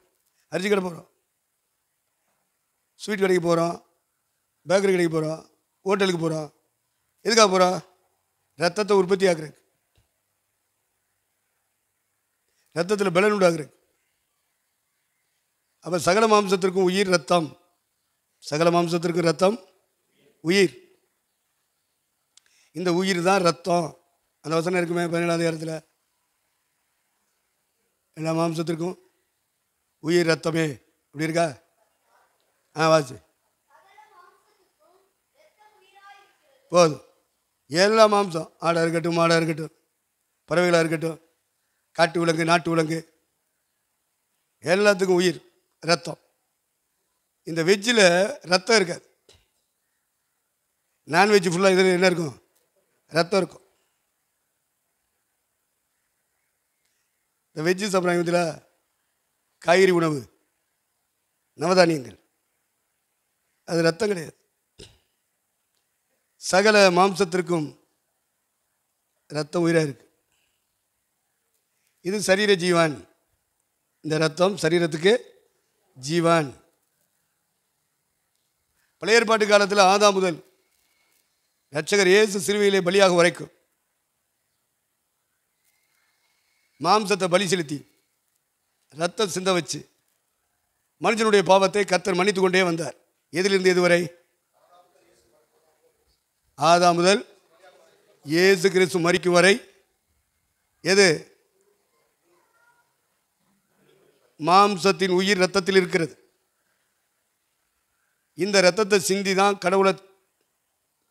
Speaker 1: அரிசி கடை போகிறோம், ஸ்வீட் கடைக்கு போகிறோம், பேக்கரி கடைக்கு போகிறோம், ஹோட்டலுக்கு போகிறோம். எதுக்காக போகிறோம்? ரத்தத்தை உற்பத்தி ஆக்குறதுக்கு, ரத்தத்தில் பலன் உண்டாக்குறதுக்கு. அப்போ சகல மாம்சத்திற்கும் உயிர் ரத்தம். சகல மாம்சத்திற்கும் ரத்தம் உயிர். இந்த உயிர் தான் ரத்தம். அந்த வசனம் இருக்குமே 17ஆம் அதிகாரத்தில். எல்லா மாம்சத்திற்கும் உயிர் ரத்தமே, அப்படி இருக்கா? வாசி போதும். எல்லா மாம்சம், ஆடாக இருக்கட்டும், மாடாக இருக்கட்டும், பறவைகளாக இருக்கட்டும், காட்டு விலங்கு, நாட்டு விலங்கு, எல்லாத்துக்கும் உயிர் ரத்தம். இந்த வெஜ்ஜில் ரத்தம் இருக்காது. நான்வெஜ் ஃபுல்லாக இதில் என்ன இருக்கும்? ரத்தம் இருக்கும். இந்த வெஜ்ஜு சாப்பிட்றாங்க இதில் காய்கறி உணவு, நவதானியங்கள், அது ரத்தம் கிடையாது. சகல மாம்சத்திற்கும் ரத்தம் உயிராக இருக்கு. இது சரீர ஜீவன். இந்த ரத்தம் சரீரத்துக்கு ஜீவன். பழைய ஏற்பாட்டு காலத்தில் ஆதாம் முதல் இரட்சகர் இயேசு சிலுவையிலே பலியாக வரைக்கும் மாம்சத்தை பலி செலுத்தி ரத்தம் சிந்த வச்சு மனுஷனுடைய பாவத்தை கர்த்தர் மன்னித்து கொண்டே வந்தார். எதிலிருந்து எதுவரை? ஆதாம் முதல் இயேசு கிறிஸ்து மரிக்கும் வரை. எது? மாம்சத்தின் உயிர் ரத்தத்தில் இருக்கிறது. இந்த ரத்தத்தை சிந்தி தான் கடவுளை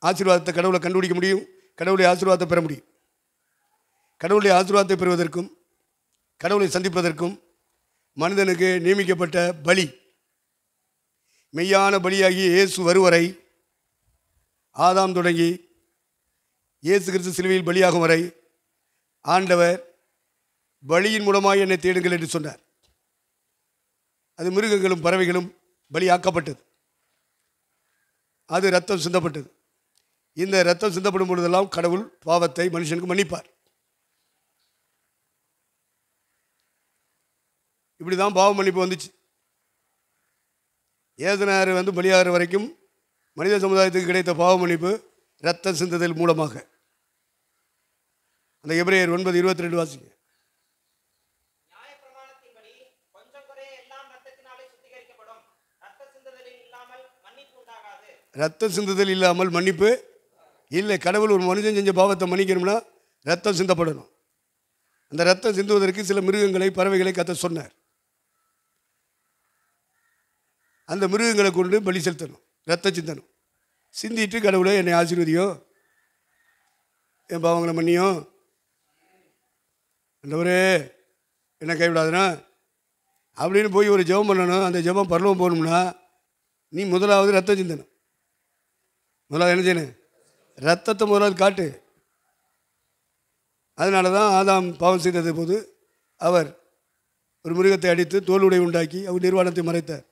Speaker 1: ஆசீர்வாதத்தை கடவுளை கண்டுபிடிக்க முடியும், கடவுளுடைய ஆசீர்வாதத்தை பெற முடியும். கடவுளுடைய ஆசீர்வாதத்தை பெறுவதற்கும் கடவுளை சந்திப்பதற்கும் மனிதனுக்கு நியமிக்கப்பட்ட பலி, மெய்யான பலியாகி இயேசு வருவரை, ஆதாம் தொடங்கி இயேசு கிறிஸ்து சிலுவையில் பலியாகும் வரை ஆண்டவர் பலியின் மூலமாக என்னை தேடுங்கள் என்று சொன்னார். அது மிருகங்களும் பறவைகளும் பலியாக்கப்பட்டது. அது ரத்தம் சிந்தப்பட்டது. இந்த ரத்தம் சிந்தப்படும் பொழுதெல்லாம் கடவுள் பாவத்தை மனுஷனுக்கு மன்னிப்பார். இப்படி தான் பாவ மன்னிப்பு வந்துச்சு. ஏசுநாதர் பலியாகிற வரைக்கும் மனித சமுதாயத்துக்கு கிடைத்த பாவ மன்னிப்பு இரத்தம் சிந்துதல் மூலமாக. அந்த எபிரேயர் 9:22 வாசிங்க. ரத்தம் சிந்துதல் இல்லாமல் மன்னிப்பு இல்லை. கடவுள் ஒரு மனுஷன் செஞ்ச பாவத்தை மன்னிக்கணும்னா ரத்தம் சிந்தப்படணும். அந்த ரத்தம் சிந்துவதற்கு சில மிருகங்களை, பறவைகளை கர்த்தர் சொன்னார். அந்த மிருகங்களை கொண்டு பலி செலுத்தணும், ரத்தம் சிந்தணும். சிந்திட்டு கடவுளை என்னை ஆசீர்வதியோ, என் பாவங்களை மன்னியோ, ஆண்டவரே என்ன கைவிடாதுனா அப்படின்னு போய் ஒரு ஜெபம் பண்ணணும். அந்த ஜெபம் பரலோகம் போகணும்னா நீ முதலாவது ரத்தம் சிந்தணும். முதலாவது என்ன செய்யணும்? ரத்தத்தை முதலாவது காட்டு. அதனால தான் ஆதாம் பாவம் செய்தது போது அவர் ஒரு மிருகத்தை அடித்து தோலுடை உண்டாக்கி அவர் நிர்வாணத்தை மறைத்தார்.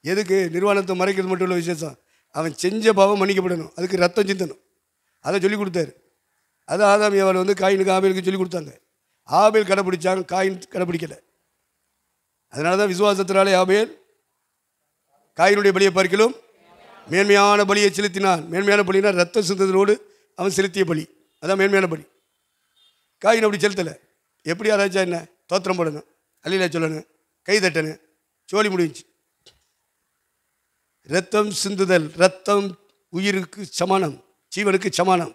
Speaker 1: எதுக்கு? நிர்வாணத்தை மறைக்கிறது மட்டும் உள்ள விசேஷம். அவன் செஞ்ச பாவம் மன்னிக்கப்படணும், அதுக்கு ரத்தம் சிந்தணும். அதை சொல்லிக் கொடுத்தாரு. அதை ஆதாம் ஏவாள் வந்து காயினுக்கு ஆபேலுக்கு சொல்லிக் கொடுத்தாங்க. ஆபேல் கடைப்பிடிச்சாங்க, காயின் கடைப்பிடிக்கலை. அதனால தான் விசுவாசத்தினாலே ஆபேல் காயினுடைய பலியை பார்க்கிலும் மேன்மையான பலியை செலுத்தினான். மேன்மையான பலினா ரத்தம் சிந்ததோடு அவன் செலுத்திய பலி, அதான் மேன்மையான பலி. காயின் அப்படி செலுத்தலை. எப்படி யாராச்சும் என்ன தோத்திரம் போடணும், அல்லையில சொல்லணும், கை தட்டணும், சோழி முடிஞ்சு. ரத்தம் சிந்துதல், ரத்தம் உயிருக்கு சமானம், ஜீவனுக்கு சமானம்.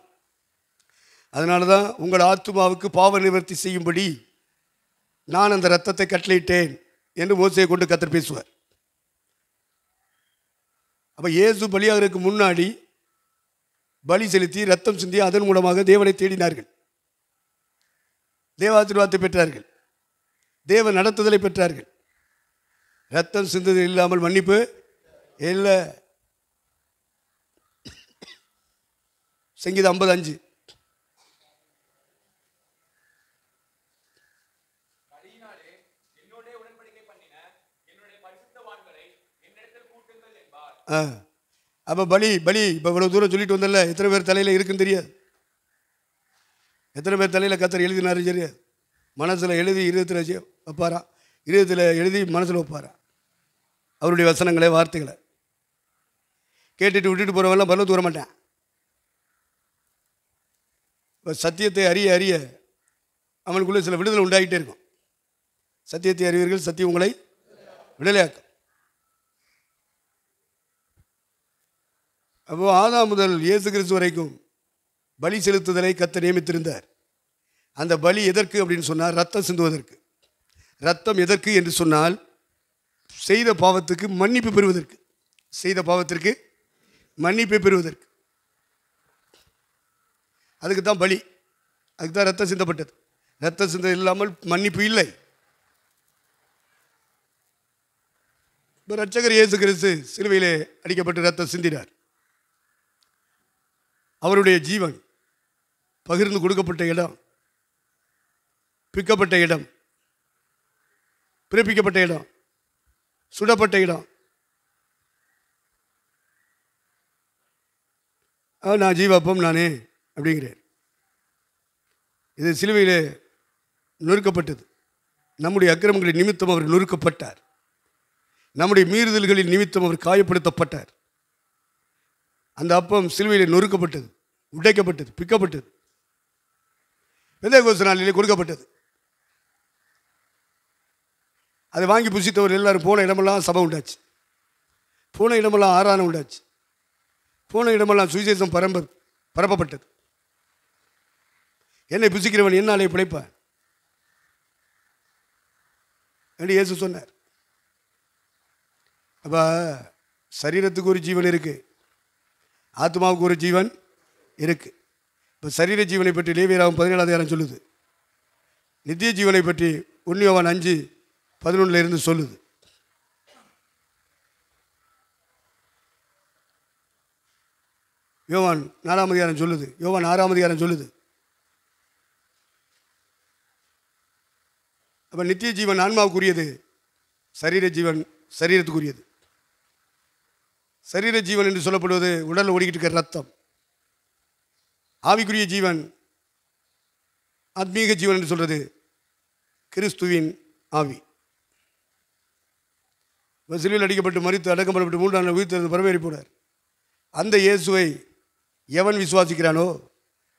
Speaker 1: அதனால தான் உங்கள் ஆத்துமாவுக்கு பாவ நிவர்த்தி செய்யும்படி நான் அந்த ரத்தத்தை கட்டளையிட்டேன் என்று மோசையை கொண்டு கர்த்தர் பேசுவார். அப்போ இயேசு பலியாகிறதுக்கு முன்னாடி பலி செலுத்தி ரத்தம் சிந்தி அதன் மூலமாக தேவனை தேடினார்கள், தேவாசீர்வாதத்தை பெற்றார்கள், தேவ நடத்துதலை பெற்றார்கள். ரத்தம் சிந்துதல் இல்லாமல் மன்னிப்பு இல்லை. சங்கீதம் 50:5. அப்போ பலி இப்போ இவ்வளோ தூரம் சொல்லிட்டு வந்தல, எத்தனை பேர் தலையில் இருக்குன்னு தெரியாது. எத்தனை பேர் தலையில் கர்த்தர் எழுதினாரு தெரியாது. மனசில் எழுதி இருதயத்தில் வைப்பாரா, இருதயத்தில் எழுதி மனசில் வைப்பாரா அவருடைய வசனங்களை, வார்த்தைகளை. கேட்டுட்டு விட்டுட்டு போகிறவெல்லாம் பரலோகத்துக்கு வர மாட்டேன். இப்போ சத்தியத்தை அறிய அறிய அவனுக்குள்ளே சில விடுதலை உண்டாகிட்டே இருக்கும். சத்தியத்தை அறிவீர்கள், சத்தியம் உங்களை விடுதலையாக்கும். அப்போது ஆதாம் முதல் இயேசு கிறிஸ்து வரைக்கும் பலி செலுத்துதலை கர்த்தர் நியமித்திருந்தார். அந்த பலி எதற்கு அப்படின்னு சொன்னால் ரத்தம் சிந்துவதற்கு. ரத்தம் எதற்கு என்று சொன்னால் செய்த பாவத்துக்கு மன்னிப்பு பெறுவதற்கு. செய்த பாவத்திற்கு மன்னிப்பை பெறுவதற்கு. அதுக்கு தான் பலி, அதுக்கு தான் ரத்தம் சிந்தப்பட்டது. ரத்தம் சிந்த இல்லாமல் மன்னிப்பு இல்லை. இப்போ இரட்சகர் இயேசு கிறிஸ்து சிலுவையிலே அடிக்கப்பட்டு ரத்தம் சிந்தினார். அவருடைய ஜீவன் பகிர்ந்து கொடுக்கப்பட்ட இடம், பிக்கப்பட்ட இடம், பிறப்பிக்கப்பட்ட இடம், சுடப்பட்ட இடம். நான் ஜீவாப்பம் நானே அப்படிங்கிறேன். இது சிலுவையிலே நொறுக்கப்பட்டது. நம்முடைய அக்கிரமங்களின் நிமித்தம் அவர் நொறுக்கப்பட்டார். நம்முடைய மீறுதல்களின் நிமித்தம் அவர் காயப்படுத்தப்பட்டார். அந்த அப்பம் சிலுவையில் நொறுக்கப்பட்டது, உடைக்கப்பட்டது, பிக்கப்பட்டது, பெந்தேகோஸ்து நாளிலே கொடுக்கப்பட்டது. அதை வாங்கி புசித்தவர் எல்லாரும் போன இடமெல்லாம் சபை உண்டாச்சு, போன இடமெல்லாம் ஆராதனை உண்டாச்சு, போன இடமெல்லாம் சுவிசேஷம் பரப்பப்பட்டது. என்னை புசிக்கிறவன் என்னாலே பிழைப்பான் என்று இயேசு சொன்னார். அப்போ சரீரத்துக்கு ஒரு ஜீவன் இருக்குது, ஆத்மாவுக்கு ஒரு ஜீவன் இருக்குது. இப்போ சரீர ஜீவனை பற்றி லேவியராகமம் 17 சொல்லுது. நித்திய ஜீவனை பற்றி 1 யோவான் 5:11 சொல்லுது. யோவான் 4 சொல்லுது, யோவான் 6 சொல்லுது. அப்போ நித்திய ஜீவன் ஆன்மாவுக்குரியது, சரீர ஜீவன் சரீரத்துக்குரியது. சரீர ஜீவன் என்று சொல்லப்படுவது உடலில் ஓடிக்கிட்டு இருக்கிற ரத்தம். ஆவிக்குரிய ஜீவன், ஆத்மீக ஜீவன் என்று சொல்கிறது கிறிஸ்துவின் ஆவி. சிலுவையில் அடிக்கப்பட்டு மரித்து அடக்கம் பண்ணப்பட்டு 3 நாள் உயிர்த்தெழுந்து பரவேறி போனார். அந்த இயேசுவை எவன் விசுவாசிக்கிறானோ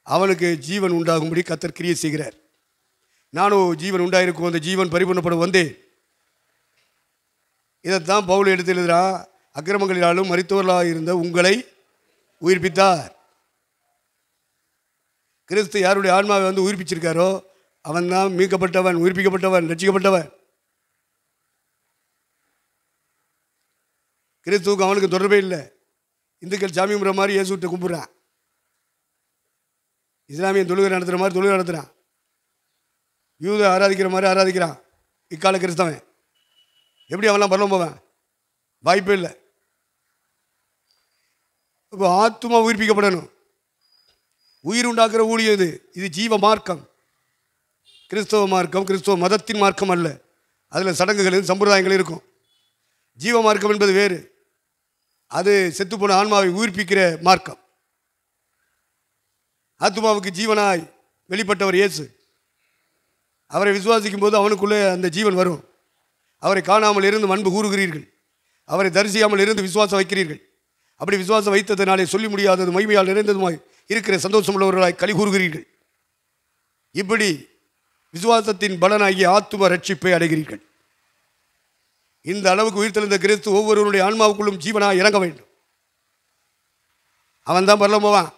Speaker 1: அவனுக்கு ஜீவன் உண்டாகும்படி கர்த்தர் கிரியை செய்கிறார். நானும் ஜீவன் உண்டாயிருக்கும், அந்த ஜீவன் பரிபூர்ணப்பட வந்தேன். இதைத்தான் பவுல் எடுத்து எழுதுகிறான். அக்கிரமங்களினாலும் மரித்தவர்களாக இருந்த உங்களை உயிர்ப்பித்தார். கிறிஸ்து யாருடைய ஆன்மாவை வந்து உயிர்ப்பிச்சிருக்காரோ அவன் தான் மீட்கப்பட்டவன், உயிர்ப்பிக்கப்பட்டவன், ரட்சிக்கப்பட்டவன். கிறிஸ்துவுக்கு அவனுக்கு தொடர்பே இல்லை. இந்துக்கள் சாமி கும்பிட்ற மாதிரி இயேசுகிட்ட கும்பிட்றான். இஸ்லாமியன் தொழுகை நடத்துகிற மாதிரி தொழுகை நடத்துகிறான். யூத ஆராதிக்கிற மாதிரி ஆராதிக்கிறான் இக்கால கிறிஸ்தவன். எப்படி அவன்லாம் பரலோகம் போவேன்? வாய்ப்பே இல்லை. இப்போ ஆத்துமா உயிர்ப்பிக்கப்படணும். உயிர் உண்டாக்குற ஊழியம் இது. இது ஜீவ மார்க்கம், கிறிஸ்தவ மார்க்கம். கிறிஸ்தவ மதத்தின் மார்க்கம் அல்ல. அதில் சடங்குகள் சம்பிரதாயங்கள் இருக்கும். ஜீவ மார்க்கம் என்பது வேறு. அது செத்துப்போன ஆன்மாவை உயிர்ப்பிக்கிற மார்க்கம். ஆத்மாவுக்கு ஜீவனாய் வெளிப்பட்டவர் இயேசு. அவரை விசுவாசிக்கும் போது அவனுக்குள்ளே அந்த ஜீவன் வரும். அவரை காணாமல் இருந்து அன்பு கூறுகிறீர்கள், அவரை தரிசியாமல் இருந்து விசுவாசம் வைக்கிறீர்கள். அப்படி விசுவாசம் வைத்ததினாலே சொல்லி முடியாதது மகிமையால் நிறைந்ததுமாய் இருக்கிற சந்தோஷம் உள்ளவர்களாய் களி கூறுகிறீர்கள். இப்படி விசுவாசத்தின் பலனாகிய ஆத்தும ரட்சிப்பை அடைகிறீர்கள். இந்த அளவுக்கு உயிர்த்தெழுந்த கிறிஸ்து ஒவ்வொருவருடைய ஆன்மாவுக்குள்ளும் ஜீவனாக இறங்க வேண்டும். அவன் தான் பரலோகம் போவான்.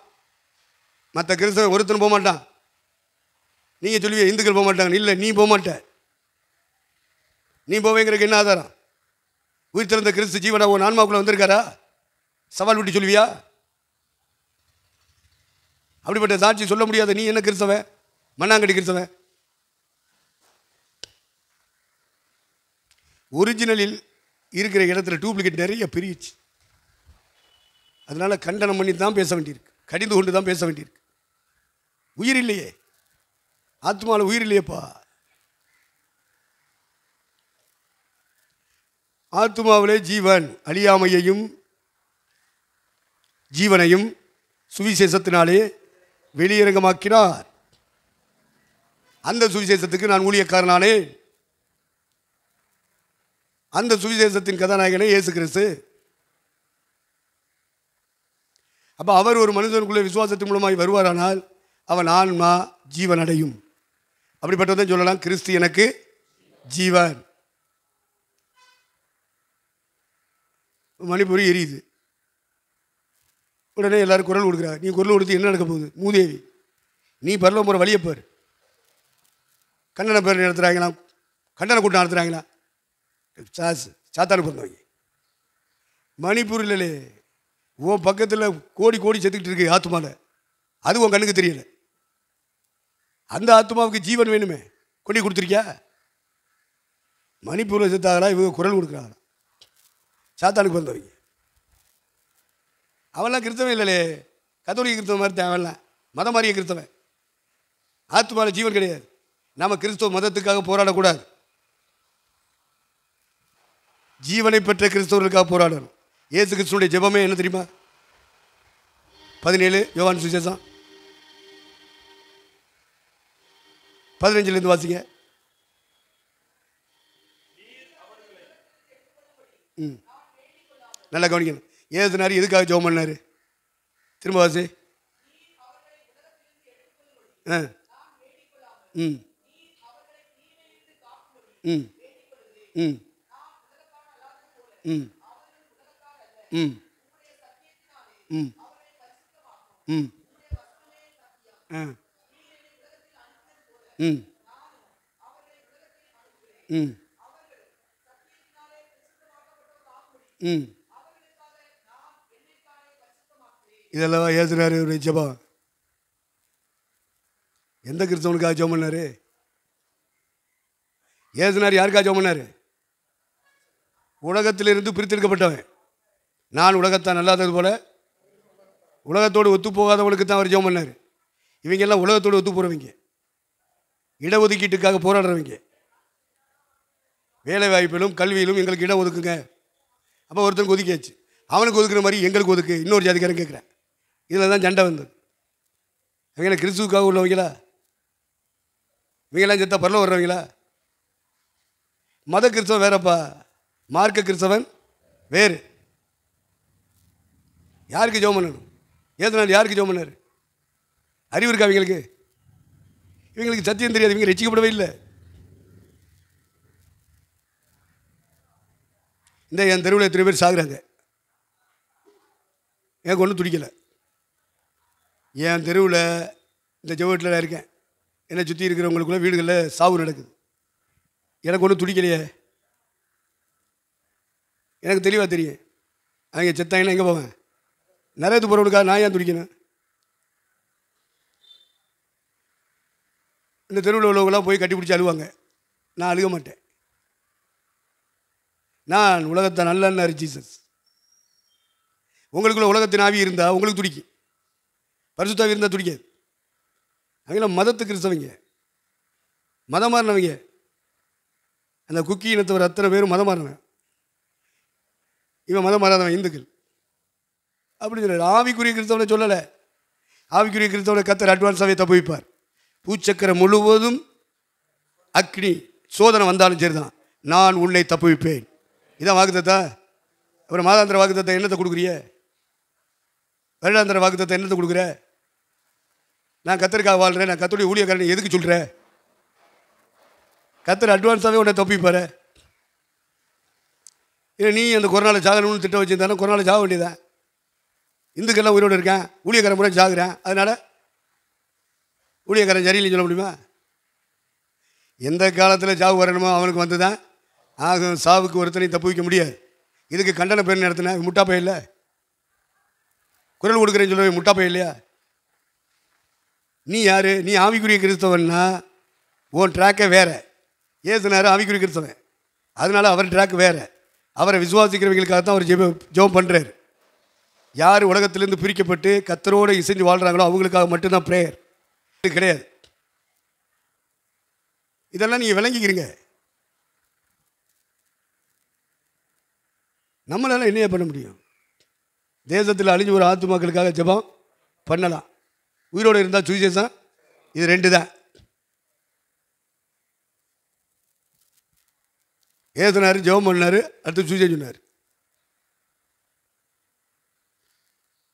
Speaker 1: மற்ற கிறிஸ்தவன் ஒருத்தனும் போக மாட்டான். நீங்கள் சொல்லுவீங்க இந்துக்கள் போக மாட்டாங்க. இல்லை, நீ போக மாட்ட. நீ போவேங்கிறதுக்கு என்ன ஆதாரம்? உயிர்த்தெழுந்த கிறிஸ்து ஜீவனாக உன் ஆன்மாவுக்குள்ள வந்திருக்காரா? சவால் விட்டு சொல்லுவியா? அப்படிப்பட்ட சாட்சி சொல்ல முடியாத நீ என்ன கிறிஸ்தவன்? மண்ணாங்கட்டி கிறிஸ்தவன். ஒரிஜினலில் இருக்கிற இடத்துல டூப்ளிகேட் நிறைய பிரிச்சு. அதனால கண்டனம் பண்ணி தான் பேச வேண்டியிருக்கு, கடிந்து கொண்டு தான் பேச வேண்டியிருக்கு. உயிர் இல்லையே, ஆத்மாவில் உயிர் இல்லையேப்பா. ஆத்மாவிலே ஜீவன் அழியாமையையும் ஜீவனையும் சுவிசேஷத்தினாலே வெளியரங்கமாக்கினார். அந்த சுவிசேஷத்துக்கு நான் ஊழியக்காரனானே. அந்த சுவிசேஷத்தின் கதாநாயகனே இயேசு கிறிஸ்து. அப்போ அவர் ஒரு மனிதனுக்குள்ளே விசுவாசத்தின் மூலமாய் வருவாரானால் அவன் ஆன்மா ஜீவன் அடையும். அப்படிப்பட்டதை சொல்லலாம், கிறிஸ்து எனக்கு ஜீவன். மணிப்பூரி எரியுது. உடனே எல்லாரும் குரல் கொடுக்குறா. நீ குரல் கொடுத்து என்ன நடக்க போகுது? மூதேவி, நீ பரலோகம் போகிற வழியை பார். கண்டன பேர் நடத்துகிறாங்களா? கண்டன கூட்டம் நடத்துகிறாங்களா? சாத்தானு பிறந்தவங்க. மணிப்பூரில் உன் பக்கத்தில் கோடி கோடி செத்துக்கிட்டு இருக்கு ஆத்மாவில். அது உன் கண்ணுக்கு தெரியல. அந்த ஆத்மாவுக்கு ஜீவன் வேணுமே, கொண்டு கொடுத்துருக்கியா? மணிப்பூரில் செத்தாங்களா? இவங்க குரல் கொடுக்குறாங்களா? சாத்தானுக்கு பிறந்தவங்க. அவன்லாம் கிறிஸ்தவன் இல்லைலே, கத்தோலிக்க கிறிஸ்தவன் மாதிரி அவன்லாம் மதம் மாறிய கிறிஸ்தவன். ஆத்மாவில் ஜீவன் கிடையாது. நாம் கிறிஸ்தவ மதத்துக்காக போராடக்கூடாது. ஜீவனை பெற்ற கிறிஸ்தவர்களுக்காக போராடணும். இயேசு கிறிஸ்துடைய ஜெபமே என்ன தெரியுமா? 17 யோவான் சுவிசேஷம் 15 வாசிங்க. நல்லா கவனிக்கணும். ஏசுனாரு எதுக்காக ஜெபம் பண்ணாரு? திரும்ப வாசி. ம் ம் ம் ம் ம் ம் ம் ம் ம் ம் இதெல்லாம் ஏசுனாரு ஒரு ஜெபம். எந்த கிறிஸ்தவனுக்காக ஜெபம் பண்ணாரு? ஏசுனார் யாருக்காக ஜெபம் பண்ணாரு? உலகத்திலிருந்து பிரித்தெடுக்கப்பட்டவன். நான் உலகத்தான் அல்லாதது போல உலகத்தோடு ஒத்து போகாதவனுக்கு தான் அவர் ஜெபம் பண்ணார். இவங்க எல்லாம் உலகத்தோடு ஒத்து போகிறவங்க, இடஒதுக்கீட்டுக்காக போராடுறவங்க. வேலை வாய்ப்பிலும் கல்வியிலும் எங்களுக்கு இடம் ஒதுக்குங்க. அப்போ ஒருத்தனுக்கு ஒதுக்கியாச்சு, அவனுக்கு ஒதுக்குற மாதிரி எங்களுக்கு ஒதுக்கு இன்னொரு ஜாதிக்காரன் கேட்குறேன். இதில் தான் சண்டை வந்தது. இவங்க கிறிஸ்துவுக்காக உள்ளவங்களா? இவங்கெல்லாம் செத்தா பரல வர்றவங்களா? மத கிறிஸ்தவன் வேறப்பா, மார்க்க கிறிஸ்தவன் வேறு. யாருக்கு ஜெபம் பண்ணணும்? ஏதனால் யாருக்கு ஜெபம் பண்ணார்? அறிவு இருக்கா அவங்களுக்கு? இவங்களுக்கு சத்தியம் தெரியாது, இவங்க ரட்சிக்கப்படவே இல்லை. இந்த என் தெருவில் எத்தனை பேர் சாகுறாங்க, எனக்கு ஒன்றும் துடிக்கலை. என் தெருவில் இந்த ஜெபத்தில் நான் இருக்கேன், என்னை சுற்றி இருக்கிறவங்களுக்குள்ள வீடுகளில் சாவு நடக்குது, எனக்கு ஒன்றும் துடிக்கலையே. எனக்கு தெளிவாக தெரியும், அவங்க செத்தாங்கன்னா எங்கே போவேன்? நரகத்துக்கு போகிறவனுக்காக நான் ஏன் துடிக்கணும்? இந்த தெருவில் உள்ளவங்களாம் போய் கட்டி பிடிச்சி அழுவாங்க, நான் அழுக மாட்டேன். நான் உலகத்தை நல்லன்னாரு ஜீசஸ். உங்களுக்குள்ள உலகத்தின் ஆவி இருந்தால் உங்களுக்கு துடிக்கும், பரிசுத்தாவி இருந்தால் துடிக்காது. அவங்களாம் மதத்து கிறிஸ்தவங்க, மதம் மாறினவங்க. அந்த குக்கி இனத்தவர் அத்தனை பேரும் மதம் மாறினவன். இவன் மதம் மாறாதவன், இந்துக்கள் அப்படி சொல்ல. ஆவிக்குரிய கிறிஸ்தவனை சொல்லலை. ஆவிக்குரிய கிறிஸ்தவனை கர்த்தர் அட்வான்ஸாகவே தப்புவிப்பார். பூச்சக்கரம் முழுவதும் அக்னி சோதனை வந்தாலும் சரிதான், நான் உன்னை தப்புவிப்பேன். இதான் வாக்குத்தத்தா. அப்புறம் மாதாந்திர வாக்குத்தத்தை என்னத்தை கொடுக்குறிய? வருடாந்திர வாக்குத்தத்தை என்னத்தை கொடுக்குற? நான் கர்த்தருக்காக வாழ்கிறேன், நான் கர்த்தருடைய ஊழியக்காரன் எதுக்கு சொல்கிறேன்? கர்த்தர் அட்வான்ஸாகவே உன்னை தப்பிப்பார். இல்லை நீ அந்த கொரோனாவில் சாகணும்னு திட்டம் வச்சுருந்தாலும் கொரோனாவில் சாக வேண்டியதான். இந்துக்கெல்லாம் உயிரோடு இருக்கேன், ஊழியக்காரன் முறை சாகுறேன், அதனால் ஊழியக்காரன் சரியில்லைன்னு சொல்ல முடியுமா? எந்த காலத்தில் சாவு வரணுமோ அவனுக்கு வந்து தான் ஆகும். சாவுக்கு ஒருத்தனை தப்பு வைக்க முடியாது. இதுக்கு கண்டன பேர் நடத்தின முட்டாப்பை இல்லை, குரல் கொடுக்குறேன்னு சொல்ல முட்டாப்பை இல்லையா? நீ யார்? நீ ஆவிக்குரிய கிறிஸ்தவன்னா உன் ட்ராக்கே வேறு. ஏசுனார் ஆவிக்குரிய கிறிஸ்தவன், அதனால் அவர் ட்ராக் வேறு. அவரை விசுவாசிக்கிறவங்களுக்காக தான் அவர் ஜெபம் பண்ணுறார். யார் உலகத்திலேருந்து பிரிக்கப்பட்டு கர்த்தரோடு இசைஞ்சு வாழ்கிறாங்களோ அவங்களுக்காக மட்டும்தான் ப்ரேயர். இது கிடையாது. இதெல்லாம் நீங்கள் விளங்கிக்கிறீங்க. நம்மளால என்னையே பண்ண முடியும்? தேசத்தில் அழிஞ்சு ஒரு ஆத்துமாக்களுக்காக ஜெபம் பண்ணலாம். உயிரோடு இருந்தால் சுவிசேஷம் இது ரெண்டு தான். ஏசுனார், ஜெபம் பண்ணார், அடுத்து சுவிசேஷம் சொன்னார்.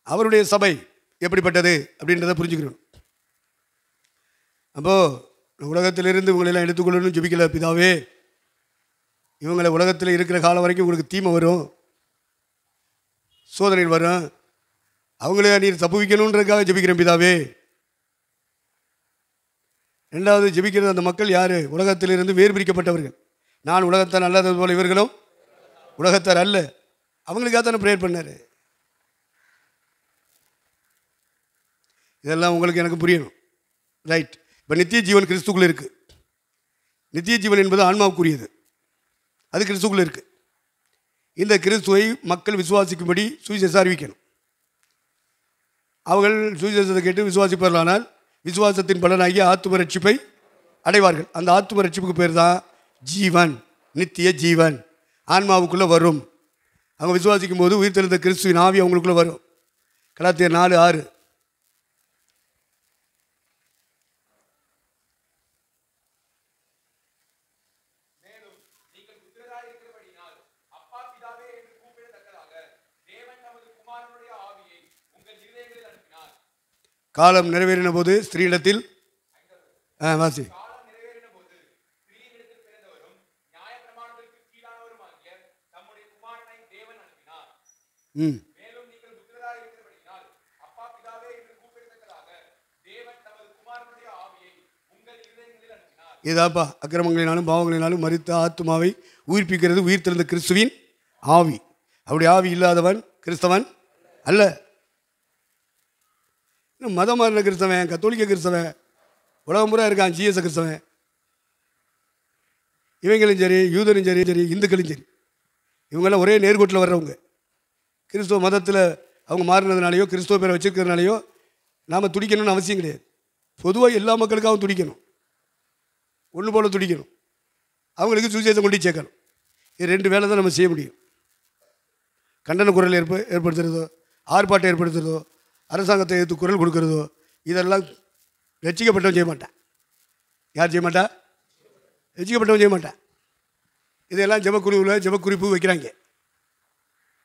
Speaker 1: அவருடைய சபை எப்படிப்பட்டது அப்படின்றத புரிஞ்சுக்கிறோம். அப்போது உலகத்திலிருந்து இவங்களெல்லாம் எடுத்துக்கொள்ளணும்னு ஜெபிக்கல. பிதாவே, இவங்களை உலகத்தில் இருக்கிற காலம் வரைக்கும் உங்களுக்கு தீமை வரும், சோதனை வரும், அவங்களே நீர் தப்புவிக்கணுன்றதுக்காக ஜெபிக்கிறேன் பிதாவே. ரெண்டாவது ஜெபிக்கிறது அந்த மக்கள் யார்? உலகத்திலிருந்து வேறு பிரிக்கப்பட்டவர்கள். நான் உலகத்தார் அல்லாதது போல இவர்களும் உலகத்தார் அல்ல. அவங்களுக்காக தானே ப்ரேயர் பண்ணார். இதெல்லாம் உங்களுக்கு எனக்கு புரியணும், ரைட்? இப்போ நித்திய ஜீவன் கிறிஸ்துக்குள்ளே இருக்குது. நித்திய ஜீவன் என்பது ஆன்மாவுக்குரியது, அது கிறிஸ்துக்குள்ளே இருக்குது. இந்த கிறிஸ்துவை மக்கள் விசுவாசிக்கும்படி சுவிசேஷம் அறிவிக்கணும். அவர்கள் சுவிசேஷத்தை கேட்டு விசுவாசிப்பார்களானால் விசுவாசத்தின் பலனாகிய ஆத்தும ரட்சிப்பை அடைவார்கள். அந்த ஆத்தும ரட்சிப்புக்கு பேர் தான் ஜீவன், நித்திய ஜீவன். ஆன்மாவுக்குள்ளே வரும். அவங்க விசுவாசிக்கும் போது உயிர்த்தெழுந்த கிறிஸ்துவின் ஆவி அவங்களுக்குள்ளே வரும். கலாத்தியர் 4:6. காலம் நிறைவேறின போது ஸ்திரீயிடத்தில் வாசி இதாப்பா அக்கிரமங்களினாலும் பாவங்களினாலும் மரித்த ஆத்துமாவை உயிர்ப்பிக்கிறது உயிர்த்தெழுந்த கிறிஸ்துவின் ஆவி. அப்படி ஆவி இல்லாதவன் கிறிஸ்தவன் அல்ல. மதம் மாறின கிறிஸ்தவன், கத்தோலிக்க கிறிஸ்தவன், உலகம் பூரா இருக்கான் ஜிஎஸ் கிறிஸ்தவன். இவங்களும் சரி, யூதரும் சரி, இந்துக்களும் சரி, இவங்கெல்லாம் ஒரே நேர்கோட்டில் வர்றவங்க. கிறிஸ்துவ மதத்தில் அவங்க மாறினதுனாலையோ கிறிஸ்துவ பேரை வச்சுருக்கிறதுனாலையோ நாம் துடிக்கணும்னு அவசியம் கிடையாது. பொதுவாக எல்லா மக்களுக்காகவும் துடிக்கணும், ஒன்று போல் துடிக்கணும். அவங்களுக்கு சுவிசேஷம் கொண்டு சேர்க்கணும். இது ரெண்டு வேலை தான் நம்ம செய்ய முடியும். கண்டன குரல் ஏற்படுத்துகிறதோ, ஆர்ப்பாட்டம் ஏற்படுத்துகிறதோ, அரசாங்கத்தை எடுத்து குரல் கொடுக்கறதோ, இதெல்லாம் ரட்சிக்கப்பட்டவன் செய்ய மாட்டான். யார் செய்ய மாட்டா? ரட்சிக்கப்பட்டவன் செய்ய மாட்டான். இதெல்லாம் ஜெபக்குழுவில் ஜெபக்குறிப்பு வைக்கிறாங்க.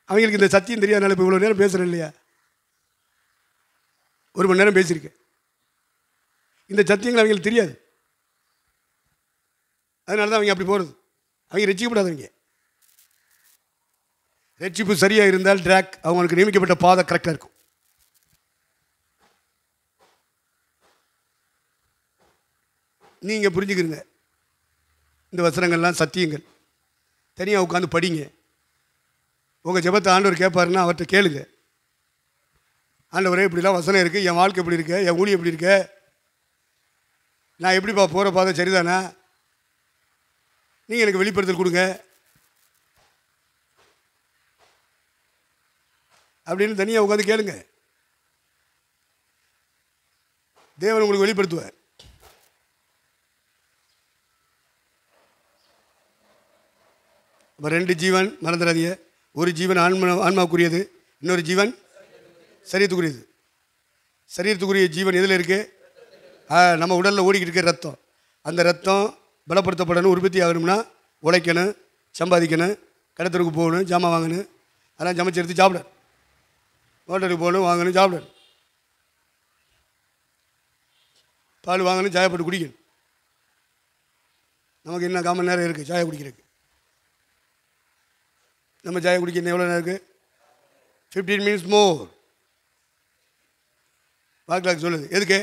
Speaker 1: அவங்களுக்கு இந்த சத்தியம் தெரியாதனால இப்போ இவ்வளோ நேரம் பேசுகிறேன் இல்லையா? 1 மணி நேரம் பேசியிருக்கேன். இந்த சத்தியங்கள் அவங்களுக்கு தெரியாது. அதனால தான் அவங்க அப்படி போகிறது. அவங்க ரட்சிக்கப்படாதவங்க. ரட்சிப்பு சரியாக இருந்தால் ட்ராக் அவங்களுக்கு நியமிக்கப்பட்ட பாதை கரெக்டாக இருக்கும். நீங்கள் புரிஞ்சுக்கிறீங்க. இந்த வசனங்கள்லாம் சத்தியங்கள். தனியாக உட்காந்து படிங்க. உங்கள் ஜெபத்தை ஆண்டவர் கேட்பாருன்னா அவர்கிட்ட கேளுங்க. ஆண்டவரே இப்படிலாம் வசனம் இருக்குது, என் வாழ்க்கை எப்படி இருக்க, என் ஊழியம் எப்படி இருக்க, நான் எப்படிப்பா போகிற பாதை சரிதானா, நீங்கள் எனக்கு வெளிப்படுத்தல் கொடுங்க அப்படின்னு தனியாக உட்காந்து கேளுங்க. தேவன் உங்களுக்கு வெளிப்படுத்துவார். இப்போ 2 ஜீவன் மறந்துடாதீங்க. ஒரு ஜீவன் ஆன்மாவுக்குரியது, இன்னொரு ஜீவன் சரீரத்துக்குரியது. சரீரத்துக்குரிய ஜீவன் எதில் இருக்குது? நம்ம உடலில் ஓடிக்கிட்டு இருக்க ரத்தம். அந்த ரத்தம் பலப்படுத்தப்படணும், உற்பத்தி ஆகணும்னா உழைக்கணும், சம்பாதிக்கணும், கடத்தருக்கு போகணும், ஜாமான் வாங்கணும், அதெல்லாம் சமைச்சு எடுத்து சாப்பிடணும். ஹோட்டலுக்கு போகணும், வாங்கணும், சாப்பிடணும். பால் வாங்கணும், சாயை போட்டு குடிக்கணும். நமக்கு இன்னும் 1/4 மணி நேரம் இருக்குது சாயை குடிக்கிறதுக்கு. நம்ம சாயை குடிக்க எவ்வளோ நேரம் இருக்குது? 15 minutes மோர். வாக்கில் சொல்லுது. எதுக்கு?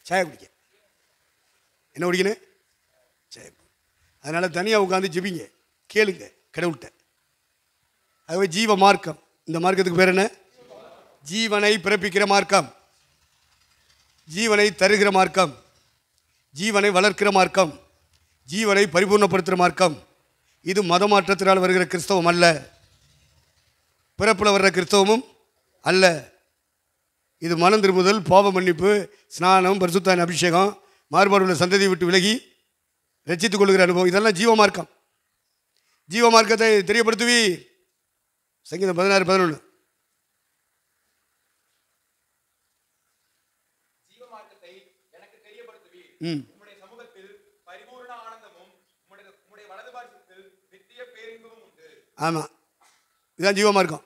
Speaker 1: சாயை குடிக்க. என்ன குடிக்கணும்? சாயை. அதனால் தனியாக உட்காந்து ஜெபிங்க, கேளுங்க கடவுள்கிட்ட. அதுவே ஜீவ மார்க்கம். இந்த மார்க்கத்துக்கு பேர் என்ன? ஜீவனை பிறப்பிக்கிற மார்க்கம், ஜீவனை தருகிற மார்க்கம், ஜீவனை வளர்க்கிற மார்க்கம், ஜீவனை பரிபூர்ணப்படுத்துகிற மார்க்கம். இது மதமாற்றத்தினால் வருகிற கிறிஸ்தவம் அல்ல, பிறப்பில் வர்ற கிறிஸ்தவமும் அல்ல. இது மனம் திரும்புதல், பாவ மன்னிப்பு, ஸ்நானம், பரிசுத்தான அபிஷேகம், மாறுபாடுள்ள சந்ததியை விட்டு விலகி ரட்சித்துக் கொள்கிற அனுபவம். இதெல்லாம் ஜீவ மார்க்கம். ஜீவ மார்க்கத்தை தெரியப்படுத்துவி. சங்கீதம் 16:11. ஆமாம், இதுதான் ஜீவ மார்க்கம்.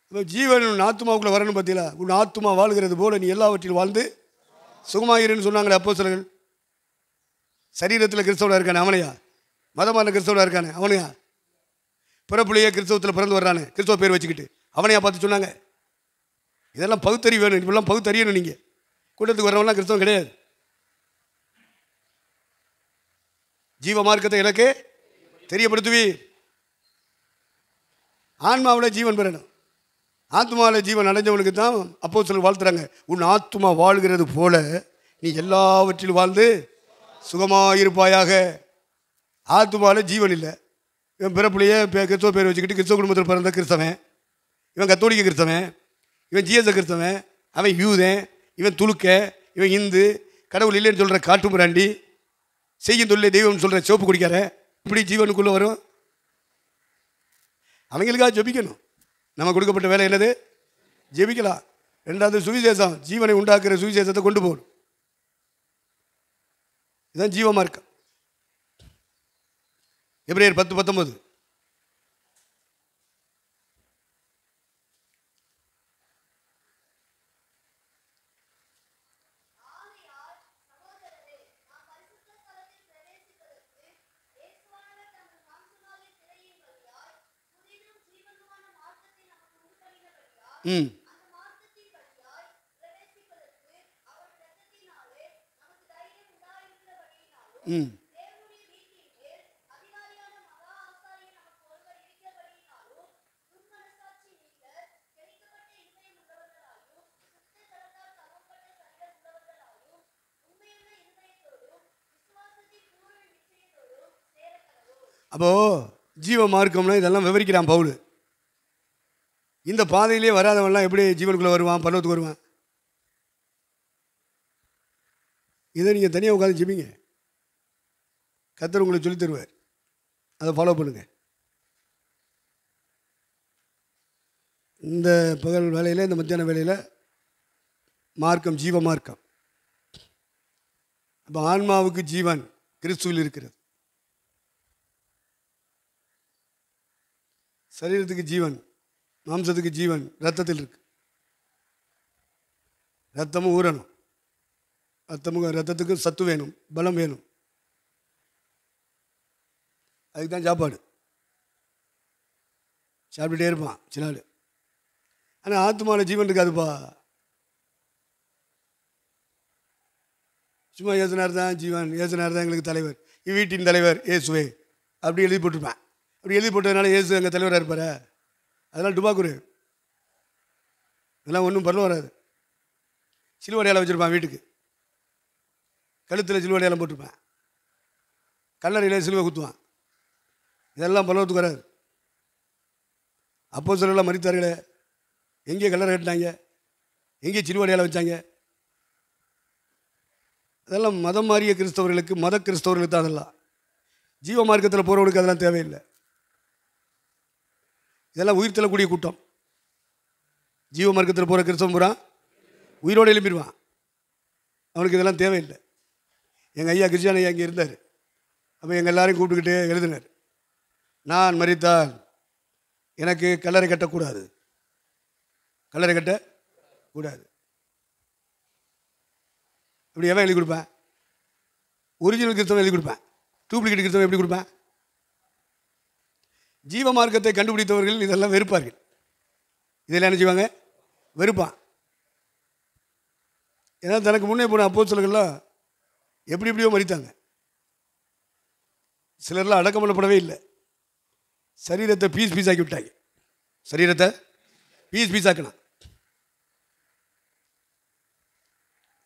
Speaker 1: இப்போ ஜீவன் ஆத்துமாவுக்குள்ளே வரணும். பார்த்தீங்களா? உன் ஆத்துமா வாழ்கிறது போல நீ எல்லாவற்றிலும் வாழ்ந்து சுகமாகிறன்னு சொன்னாங்களே அப்போஸ்தலர்கள். சரீரத்தில் கிறிஸ்தவனாக இருக்கானே அவனையா? மதமான கிறிஸ்தவனாக இருக்கானே அவனையா? பிறப்புலையே கிறிஸ்தவத்தில் பிறந்து வர்றானே, கிறிஸ்தவ பேர் வச்சுக்கிட்டு அவனையா பார்த்து சொன்னாங்க? இதெல்லாம் பகுத்தறிவு வேணும். இப்பெல்லாம் பகுத்தறியணும். நீங்கள் கூட்டத்துக்கு வர்றவங்களாம் கிறிஸ்தவம் கிடையாது. ஜீவ மார்க்கத்தை எனக்கு தெரியப்படுத்துவி. ஆன்மாவில் ஜீவன் பெறணும். ஆத்மாவில் ஜீவன் அடைஞ்சவனுக்கு தான் அப்போஸ்தலர்கள் வாழ்த்துறாங்க. உன் ஆத்மா வாழ்கிறது போல நீ எல்லாவற்றிலும் வாழ்ந்து சுகமாயிருப்பாயாக. ஆத்மாவில் ஜீவன் இல்லை. இவன் பிறப்புலையே கிறிஸ்தவ பேர் வச்சுக்கிட்டு கிறிஸ்தவ குடும்பத்தில் பிறந்த கிறிஸ்தவன், இவன் கத்தோலிக்க கிறிஸ்தவன், இவன் ஜிஎஸ் கிறிஸ்தவன், அவன் யூதன், இவன் துலுக்க, இவன் இந்து, கடவுள் இல்லைன்னு சொல்கிற காட்டு முராண்டி, செய்யும் தொல்லை தெய்வம்னு சொல்கிற சோப்பு குடிக்கார. இப்படி ஜீவனுக்குள்ளே வரும். அவங்களுக்காக ஜெபிக்கணும். நம்ம கொடுக்கப்பட்ட வேலை என்னது? ஜெபிக்கலாம். 2வது சுவிசேஷம், ஜீவனை உண்டாக்குற சுவிசேஷத்தை கொண்டு போகணும். இதுதான் ஜீவ மார்க்கம். எபிரேயர் 10:19. அப்போது ஜீவ மார்க்கம்னா இதெல்லாம் விவரிக்கிறான் பவுல். இந்த பாதையிலே வராதவன்லாம் எப்படி ஜீவனுக்குள்ளே வருவான், பரலோகத்துக்கு வருவான்? இதை நீங்கள் தனியாக உட்காந்து ஜெபிங்க. கர்த்தர் உங்களுக்கு சொல்லித் தருவார். அதை ஃபாலோ பண்ணுங்கள். இந்த பகல் வேலையில், இந்த மத்தியான வேலையில் மார்க்கம் ஜீவ மார்க்கம். அப்போ ஆன்மாவுக்கு ஜீவன் கிறிஸ்துவில் இருக்கிறது. சரீரத்துக்கு ஜீவன், மாம்சத்துக்கு ஜீவன் ரத்தத்தில் இருக்கு. ரத்தமும் ஊறணும், ரத்தத்துக்கு சத்து வேணும், பலம் வேணும். அதுக்கு தான் சாப்பாடு. சாப்பிட்டுட்டே இருப்பான் சில நாள். ஆனால் ஆத்மாவில் ஜீவன் இருக்காதுப்பா. சும்மா இயேசுனார் தான் ஜீவன், இயேசுனார் தான் எங்களுக்கு தலைவர், வீட்டின் தலைவர் இயேசுவே அப்படி எழுதி போட்டிருப்பேன். அப்படி எழுதி போட்டதுனால இயேசு எங்கள் தலைவராக இருப்பார். அதெல்லாம் டுபாக்குரு, அதெல்லாம் ஒன்றும் பண்ண வராது. சிலுவடையாளம் வச்சுருப்பான் வீட்டுக்கு, கழுத்தில் சிலுவடையாளம் போட்டிருப்பேன், கல்லறையில் சிலுவை குத்துவான். இதெல்லாம் பரலோகத்துக்கு வராது. அப்போ சிலர்லாம் மரித்தார்களே, எங்கே கல்லறை கட்டினாங்க, எங்கே சிலுவடையாளம் வச்சாங்க? அதெல்லாம் மதம் மாறிய கிறிஸ்தவர்களுக்கு, மத கிறிஸ்தவர்களுக்கு தான் அதெல்லாம். ஜீவ மார்க்கத்தில் போகிறவனுக்கு அதெல்லாம் தேவையில்லை. இதெல்லாம் உயிர் தள்ளக்கூடிய கூட்டம். ஜீவ மார்க்கத்தில் போகிற கிறிஸ்தவன் பூரா உயிரோடு எழுப்பிடுவான். அவனுக்கு இதெல்லாம் தேவையில்லை. எங்கள் ஐயா கிருஷ்ணன் ஐயா இங்கே இருந்தார். அப்போ எங்கள் எல்லாரையும் கூப்பிட்டுக்கிட்டே எழுதினார், நான் மரித்தால் எனக்கு கல்லறை கட்டக்கூடாது, கல்லறை கட்டக்கூடாது. இப்படி எவன் எழுதி கொடுப்பேன்? ஒரிஜினல் கிறிஸ்தவன் எழுதி கொடுப்பேன். டூப்ளிகேட் கிறிஸ்தவன் எப்படி கொடுப்பேன்? ஜீவ மார்க்கத்தை கண்டுபிடித்தவர்கள் இதெல்லாம் வெறுப்பார்கள். இதெல்லாம் என்ன செய்வாங்க? வெறுப்பான். ஏன்னா தனக்கு முன்னே போன அப்போஸ்தலர்கள்லாம் எப்படி எப்படியோ மரித்தாங்க. சிலர்லாம் அடக்கம் பண்ணப்படவே இல்லை. சரீரத்தை பீஸ் பீஸ் ஆக்கி விட்டாங்க. சரீரத்தை பீஸ் பீஸ் ஆக்கினான்.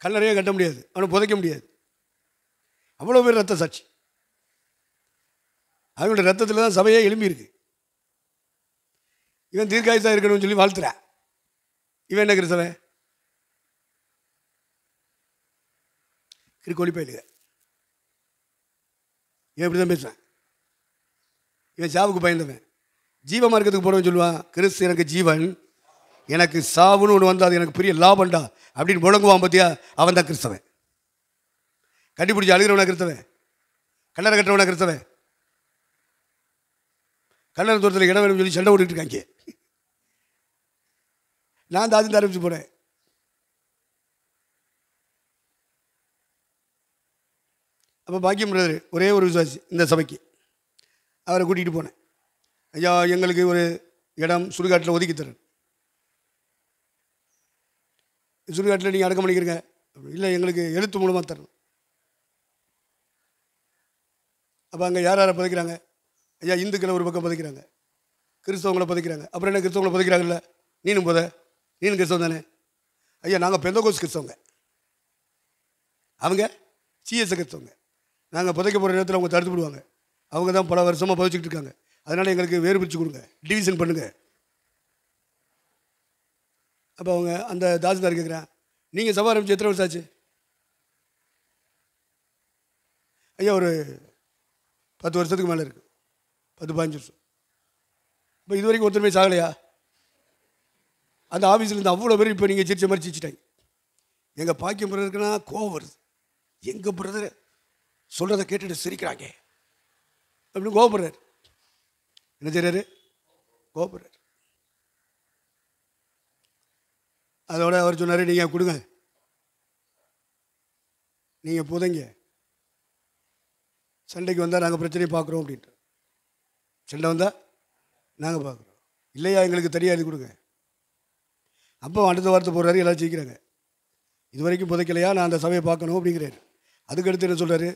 Speaker 1: கல்லறையே கட்ட முடியாது, அவனை புதைக்க முடியாது. அவ்வளோ பேர் ரத்த சாட்சி. அவனுடைய ரத்தத்தில் தான் சபையே எழும்பியிருக்கு. இவன் தீர்க்காயுசா இருக்கணும்னு சொல்லி வாழ்த்துறான். இவன் என்ன கிறிஸ்தவன்? கிறுக்கோழி பயிலுக. இவன் இப்படி தான் பேசுவான். இவன் சாவுக்கு பயந்தவன். ஜீவ மார்க்கத்துக்கு போகிறவன் சொல்லுவான், கிறிஸ்து எனக்கு ஜீவன், எனக்கு சாவுன்னு ஒன்று வந்து அது எனக்கு பெரிய லாபண்டா அப்படின்னு முழங்குவான். பார்த்தியா, அவன் தான் கிறிஸ்தவன். கண்டுபிடிச்சி அழுகிறவனா கிறிஸ்தவன்? கல்லறை கட்டுறவனா கிறிஸ்தவன்? கல்லறை தூரத்தில் இடம் வேணும்னு சொல்லி சண்டை ஓடிட்டு இருக்காங்க. நான் தாஜிந்து ஆரம்பிச்சு போனேன். அப்போ பாக்கியம் பிரதர் ஒரே ஒரு விசுவாசி இந்த சபைக்கு, அவரை கூட்டிகிட்டு போனேன். ஐயா எங்களுக்கு ஒரு இடம் சுடுகாட்டில் ஒதுக்கி தரேன். சுடுகாட்டில் நீங்கள் அடக்கம் பண்ணிக்கிறீங்க. இல்லை, எங்களுக்கு எழுத்து மூலமாக தரணும். அப்போ அங்கே யார் யாரை புதைக்கிறாங்க? ஐயா இந்துக்களை ஒரு பக்கம் புதைக்கிறாங்க, கிறிஸ்தவங்களை புதைக்கிறாங்க. அப்புறம் என்ன, கிறிஸ்தவங்களை புதைக்கிறாங்கல்ல, நீனும் நீனும் கிறிஸ்தவம் தானே? ஐயா நாங்கள் பெந்தகோஸ் கிறிஸ்தவங்க, அவங்க சிஎஸ் கிறிஸ்தவங்க. நாங்கள் புதைக்க போகிற இடத்துல அவங்க தடுத்து விடுவாங்க. அவங்க தான் பல வருஷமாக புதைச்சிக்கிட்டு இருக்காங்க. அதனால் எங்களுக்கு வேறு பிரித்து கொடுங்க, டிவிஷன் பண்ணுங்கள். அப்போ அவங்க அந்த தாசில்தார் கேட்குறேன், நீங்கள் சபை ஆரம்பிச்சு எத்தனை வருஷம் ஆச்சு? ஐயா ஒரு 10 வருஷத்துக்கு மேலே இருக்குது, 10-15 வருஷம். இப்போ இது வரைக்கும் ஒருத்தருமே சாகலையா? அந்த ஆஃபீஸில் அவ்வளோ பேர் இப்போ நீங்கள் சிரிச்ச மாதிரி சிரிச்சிட்டாங்க. எங்கள் பாக்கியம் பிரதருக்குன்னா கோவம் வருது. எங்கள் பிரதர் சொல்கிறத கேட்டுட்டு சிரிக்கிறாங்க அப்படின்னு கோவப்படுறாரு. என்ன செய்கிறாரு? கோவப்படுறாரு. அதோட அவர் சொன்னார், நீங்கள் கொடுங்க, நீங்கள் புதைங்க, சண்டைக்கு வந்தால் நாங்கள் பிரச்சனையை பார்க்குறோம் அப்படின்ட்டு. சண்டை வந்தால் நாங்கள் பார்க்குறோம். இல்லையா எங்களுக்கு தெரியாது, கொடுங்க. அப்போ அடுத்த வாரத்தை போடுறாரு, எல்லாம் ஜெயிக்கிறாங்க. இது வரைக்கும் புதைக்கலையா, நான் அந்த சபையை பார்க்கணும் அப்படிங்கிறாரு. அதுக்கடுத்து என்ன சொல்கிறாரு?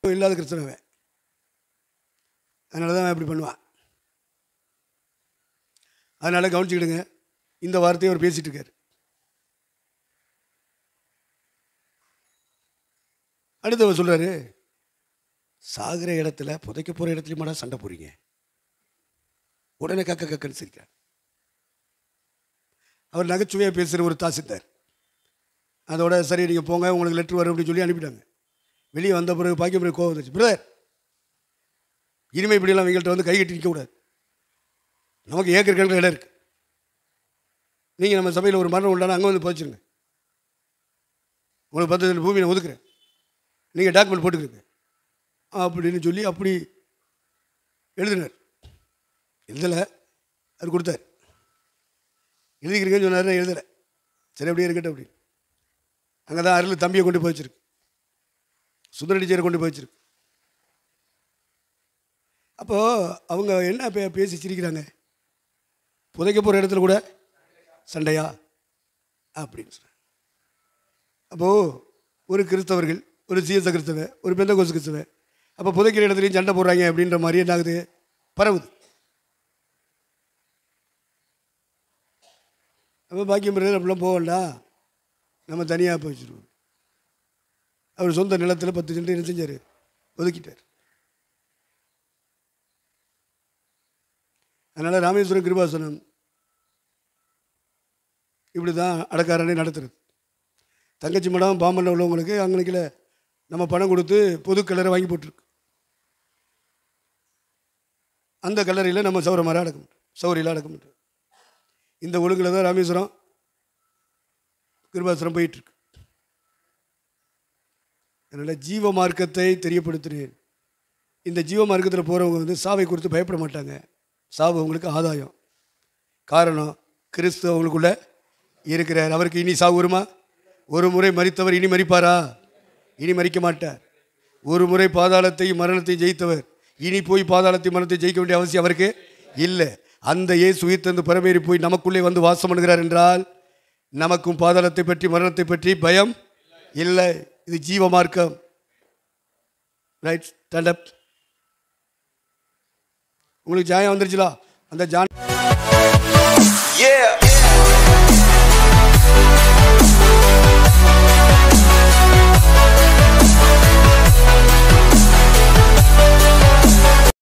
Speaker 1: இல்லாத கிறிஸ்தவன், அதனால தான் இப்படி பண்ணுவான். அதனால் கவனிச்சுக்கிடுங்க. இந்த வார்த்தையை அவர் பேசிகிட்டு இருக்கார். அடுத்தவர் சொல்கிறாரு, சாகிற இடத்துல புதைக்க போகிற இடத்துலையுமாடா சண்டை போடுறீங்க? உடனே கக்க கக்கன்னு சிரிக்கிறார். அவர் நகைச்சுவையாக பேசுகிற ஒரு தாசில்தார். அதோட சரி நீங்கள் போங்க, உங்களுக்கு லெட்ரு வரும் அப்படின்னு சொல்லி அனுப்பிட்டாங்க. வெளியே வந்த பிறகு பாக்கிய பிறகு கோவம் வந்துச்சு. பிரதர், இனிமேல் இப்படியெல்லாம் எங்கள்கிட்ட வந்து கை கட்டி நிற்கக்கூடாது. நமக்கு ஏக்கர் கணக்கில் இடம் இருக்குது. நீங்கள் நம்ம சபையில் ஒரு மரணம் உண்டானா அங்கே வந்து புதைச்சிருங்க. உங்களுக்கு 10 பூமி நான் ஒதுக்குறேன், நீங்கள் டாக்குமெண்ட் போட்டுக்கிறீங்க அப்படின்னு சொல்லி அப்படி எழுதினார். எழுதலை, அவர் கொடுத்தார். எழுதிக்கிறீங்கன்னு சொன்னார், நான் எழுதலை. சரி அப்படியே இருக்கட்டும் அப்படின்னு. அங்கே தான் அருள் தம்பியை கொண்டு போய் வச்சிருக்கு, சுந்தர டீச்சரை கொண்டு போய் வச்சிருக்கு. அப்போது அவங்க என்ன பேசி சிரிக்கிறாங்க, புதைக்க போகிற இடத்துல கூட சண்டையா அப்படின்னு சொல்கிறாங்க. அப்போது ஒரு கிறிஸ்தவர்கள், ஒரு சிஎஸ் கிறிஸ்தவ, ஒரு பெந்தகோஸ் கிறிஸ்தவ, அப்போ புதைக்கிற இடத்துலையும் சண்டை போடுறாங்க அப்படின்ற மாதிரி என்ன ஆகுது, பரவுது. அப்போ பாக்கியம் பிரதர் அப்படிலாம் போக வேண்டாம், நம்ம தனியாக போய் வச்சுருவோம். அவர் சொந்த நிலத்தில் 10 சென்ட் என்ன செஞ்சார், ஒதுக்கிட்டார். அதனால் ராமேஸ்வரம் கிருபாசனம் இப்படி தான் அடக்காரனே நடத்துறது. தங்கச்சி மடம் பாம்பனில் உள்ளவங்களுக்கு அங்கனைக்கில் நம்ம பணம் கொடுத்து பொது கல்லறை வாங்கி போட்டிருக்கு. அந்த கல்லறையில் நம்ம சௌரியமாக அடக்க மாட்டோம், சௌரியெல்லாம் அடக்க மாட்டோம். இந்த ஒழுங்கில் தான் ராமேஸ்வரம் கிருபாசனம் போயிட்டுருக்கு. அதனால் ஜீவ மார்க்கத்தை தெரியப்படுத்துகிறேன். இந்த ஜீவ மார்க்கத்தில் போகிறவங்க வந்து சாவை குறித்து பயப்பட மாட்டாங்க. சாவு அவங்களுக்கு ஆதாயம். காரணம், கிறிஸ்து அவங்களுக்குள்ளே இருக்கிறார். அவருக்கு இனி சாவு வருமா? ஒரு முறை மரித்தவர் இனி மரிப்பாரா? இனி மரிக்க மாட்டார். ஒரு முறை பாதாளத்தையும் மரணத்தையும் ஜெயித்தவர் இனி போய் பாதாளத்தையும் மரணத்தை ஜெயிக்க வேண்டிய அவசியம் அவருக்கு இல்லை. அந்த இயேசு உயிர்த்தெழுந்து பரமேறி போய் நமக்குள்ளே வந்து வாசம் பண்ணுகிறார் என்றால் நமக்கும் பாதாளத்தை பற்றி மரணத்தை பற்றி பயம் இல்லை. இது ஜீவ மார்க்கம். Right, stand up. உங்களுக்கு ஜாயம் வந்துருச்சுலா? அந்த ஜான்